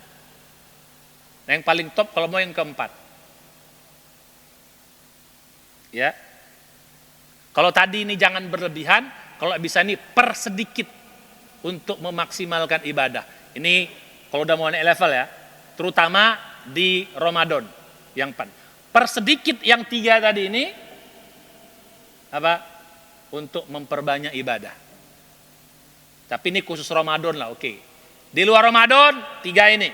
Nah, yang paling top kalau mau yang keempat. Ya. Kalau tadi ini jangan berlebihan, kalau bisa ini persedikit untuk memaksimalkan ibadah. Ini kalau udah mau naik level ya, terutama di Ramadan yang persedikit yang 3 tadi ini apa? Untuk memperbanyak ibadah. Tapi ini khusus Ramadan lah, oke. Di luar Ramadan 3 ini.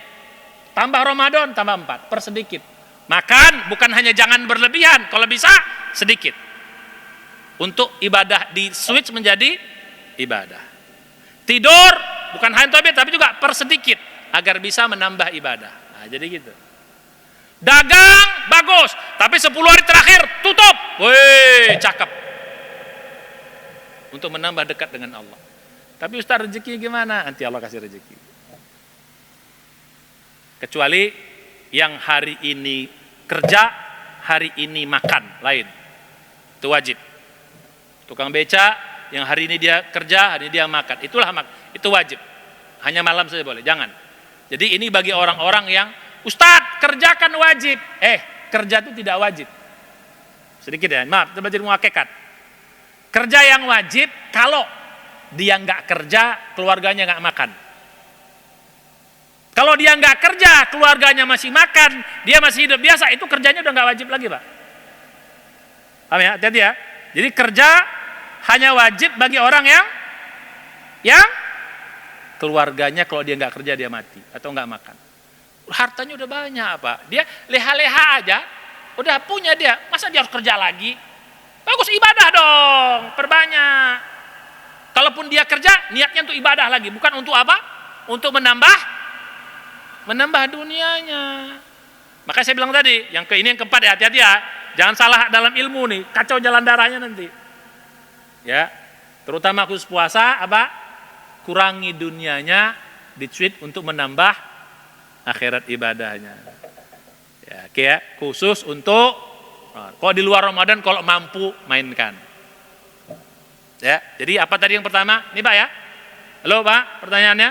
Tambah Ramadan tambah 4, persedikit. Makan bukan hanya jangan berlebihan, kalau bisa sedikit. Untuk ibadah di switch menjadi ibadah. Tidur bukan hanya thayyib tapi juga persedikit agar bisa menambah ibadah. Nah, jadi gitu. Dagang bagus, tapi 10 hari terakhir tutup. Wih, cakep. Untuk menambah dekat dengan Allah. Tapi Ustaz, rezeki gimana? Nanti Allah kasih rezeki. Kecuali yang hari ini kerja, hari ini makan, lain. Itu wajib. Tukang beca yang hari ini dia kerja, hari ini dia makan. Itulah itu wajib. Hanya malam saja boleh, jangan. Jadi ini bagi orang-orang yang Ustadz kerjakan wajib. Kerja itu tidak wajib. sedikit ya, maaf, kita belajar ilmu hakikat. Kerja yang wajib kalau dia nggak kerja, keluarganya nggak makan. Kalau dia nggak kerja, keluarganya masih makan, dia masih hidup biasa, itu kerjanya udah nggak wajib lagi, Pak. Paham ya? Hati-hati ya. Jadi kerja hanya wajib bagi orang yang keluarganya kalau dia nggak kerja dia mati atau nggak makan. Hartanya udah banyak, Pak. Dia leha-leha aja, udah punya dia. Masa dia harus kerja lagi? Bagus, ibadah dong, perbanyak. Kalaupun dia kerja, niatnya untuk ibadah lagi, bukan untuk apa? Untuk menambah dunianya. Makanya saya bilang tadi, yang keempat ya, hati-hati ya. Jangan salah dalam ilmu nih, kacau jalan darahnya nanti. Ya, terutama khusus puasa, apa? Kurangi dunianya, ditweet untuk menambah akhirat ibadahnya. Ya, kayak khusus untuk, kalau di luar Ramadan kalau mampu mainkan. Ya, jadi apa tadi yang pertama? Ini Pak ya. Halo Pak, pertanyaannya.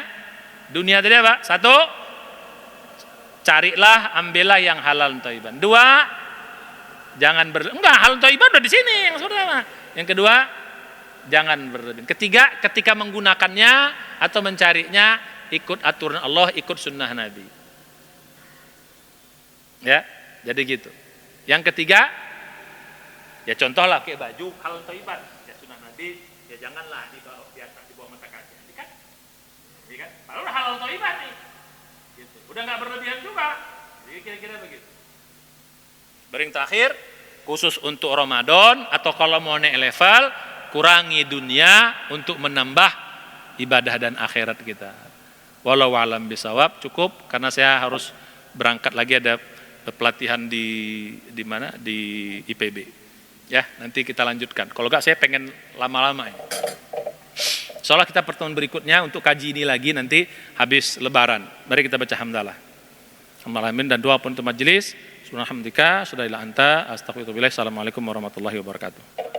Dunia tadi apa? 1, carilah, ambillah yang halal thayyiban. 2, jangan enggak, halal thayyiban udah di sini yang saudara. Yang kedua, jangan berlebihan. Ketiga, ketika menggunakannya atau mencarinya, ikut aturan Allah, ikut sunnah Nabi. Ya, jadi gitu. Yang ketiga, ya contohlah kayak baju halal thayyiban, ya sunnah Nabi, ya janganlah di bawah mata kaki. Ini kan? Kalau udah halal thayyiban nih. Gitu. Udah nggak berlebihan juga. Jadi kira-kira begitu. Yang terakhir, khusus untuk Ramadan atau kalau mau naik level, kurangi dunia untuk menambah ibadah dan akhirat kita. Walau alam bisawab, cukup karena saya harus berangkat lagi, ada pelatihan di mana, di IPB. Ya, nanti kita lanjutkan. Kalau enggak saya pengen lama-lama ya. Soalnya kita pertemuan berikutnya untuk kaji ini lagi nanti habis lebaran. Mari kita baca hamdalah. Alhamdulillah dan doa pun untuk majelis. Subhanallah hamdika, sudah ila anta, astagfirullah. Assalamualaikum warahmatullahi wabarakatuh.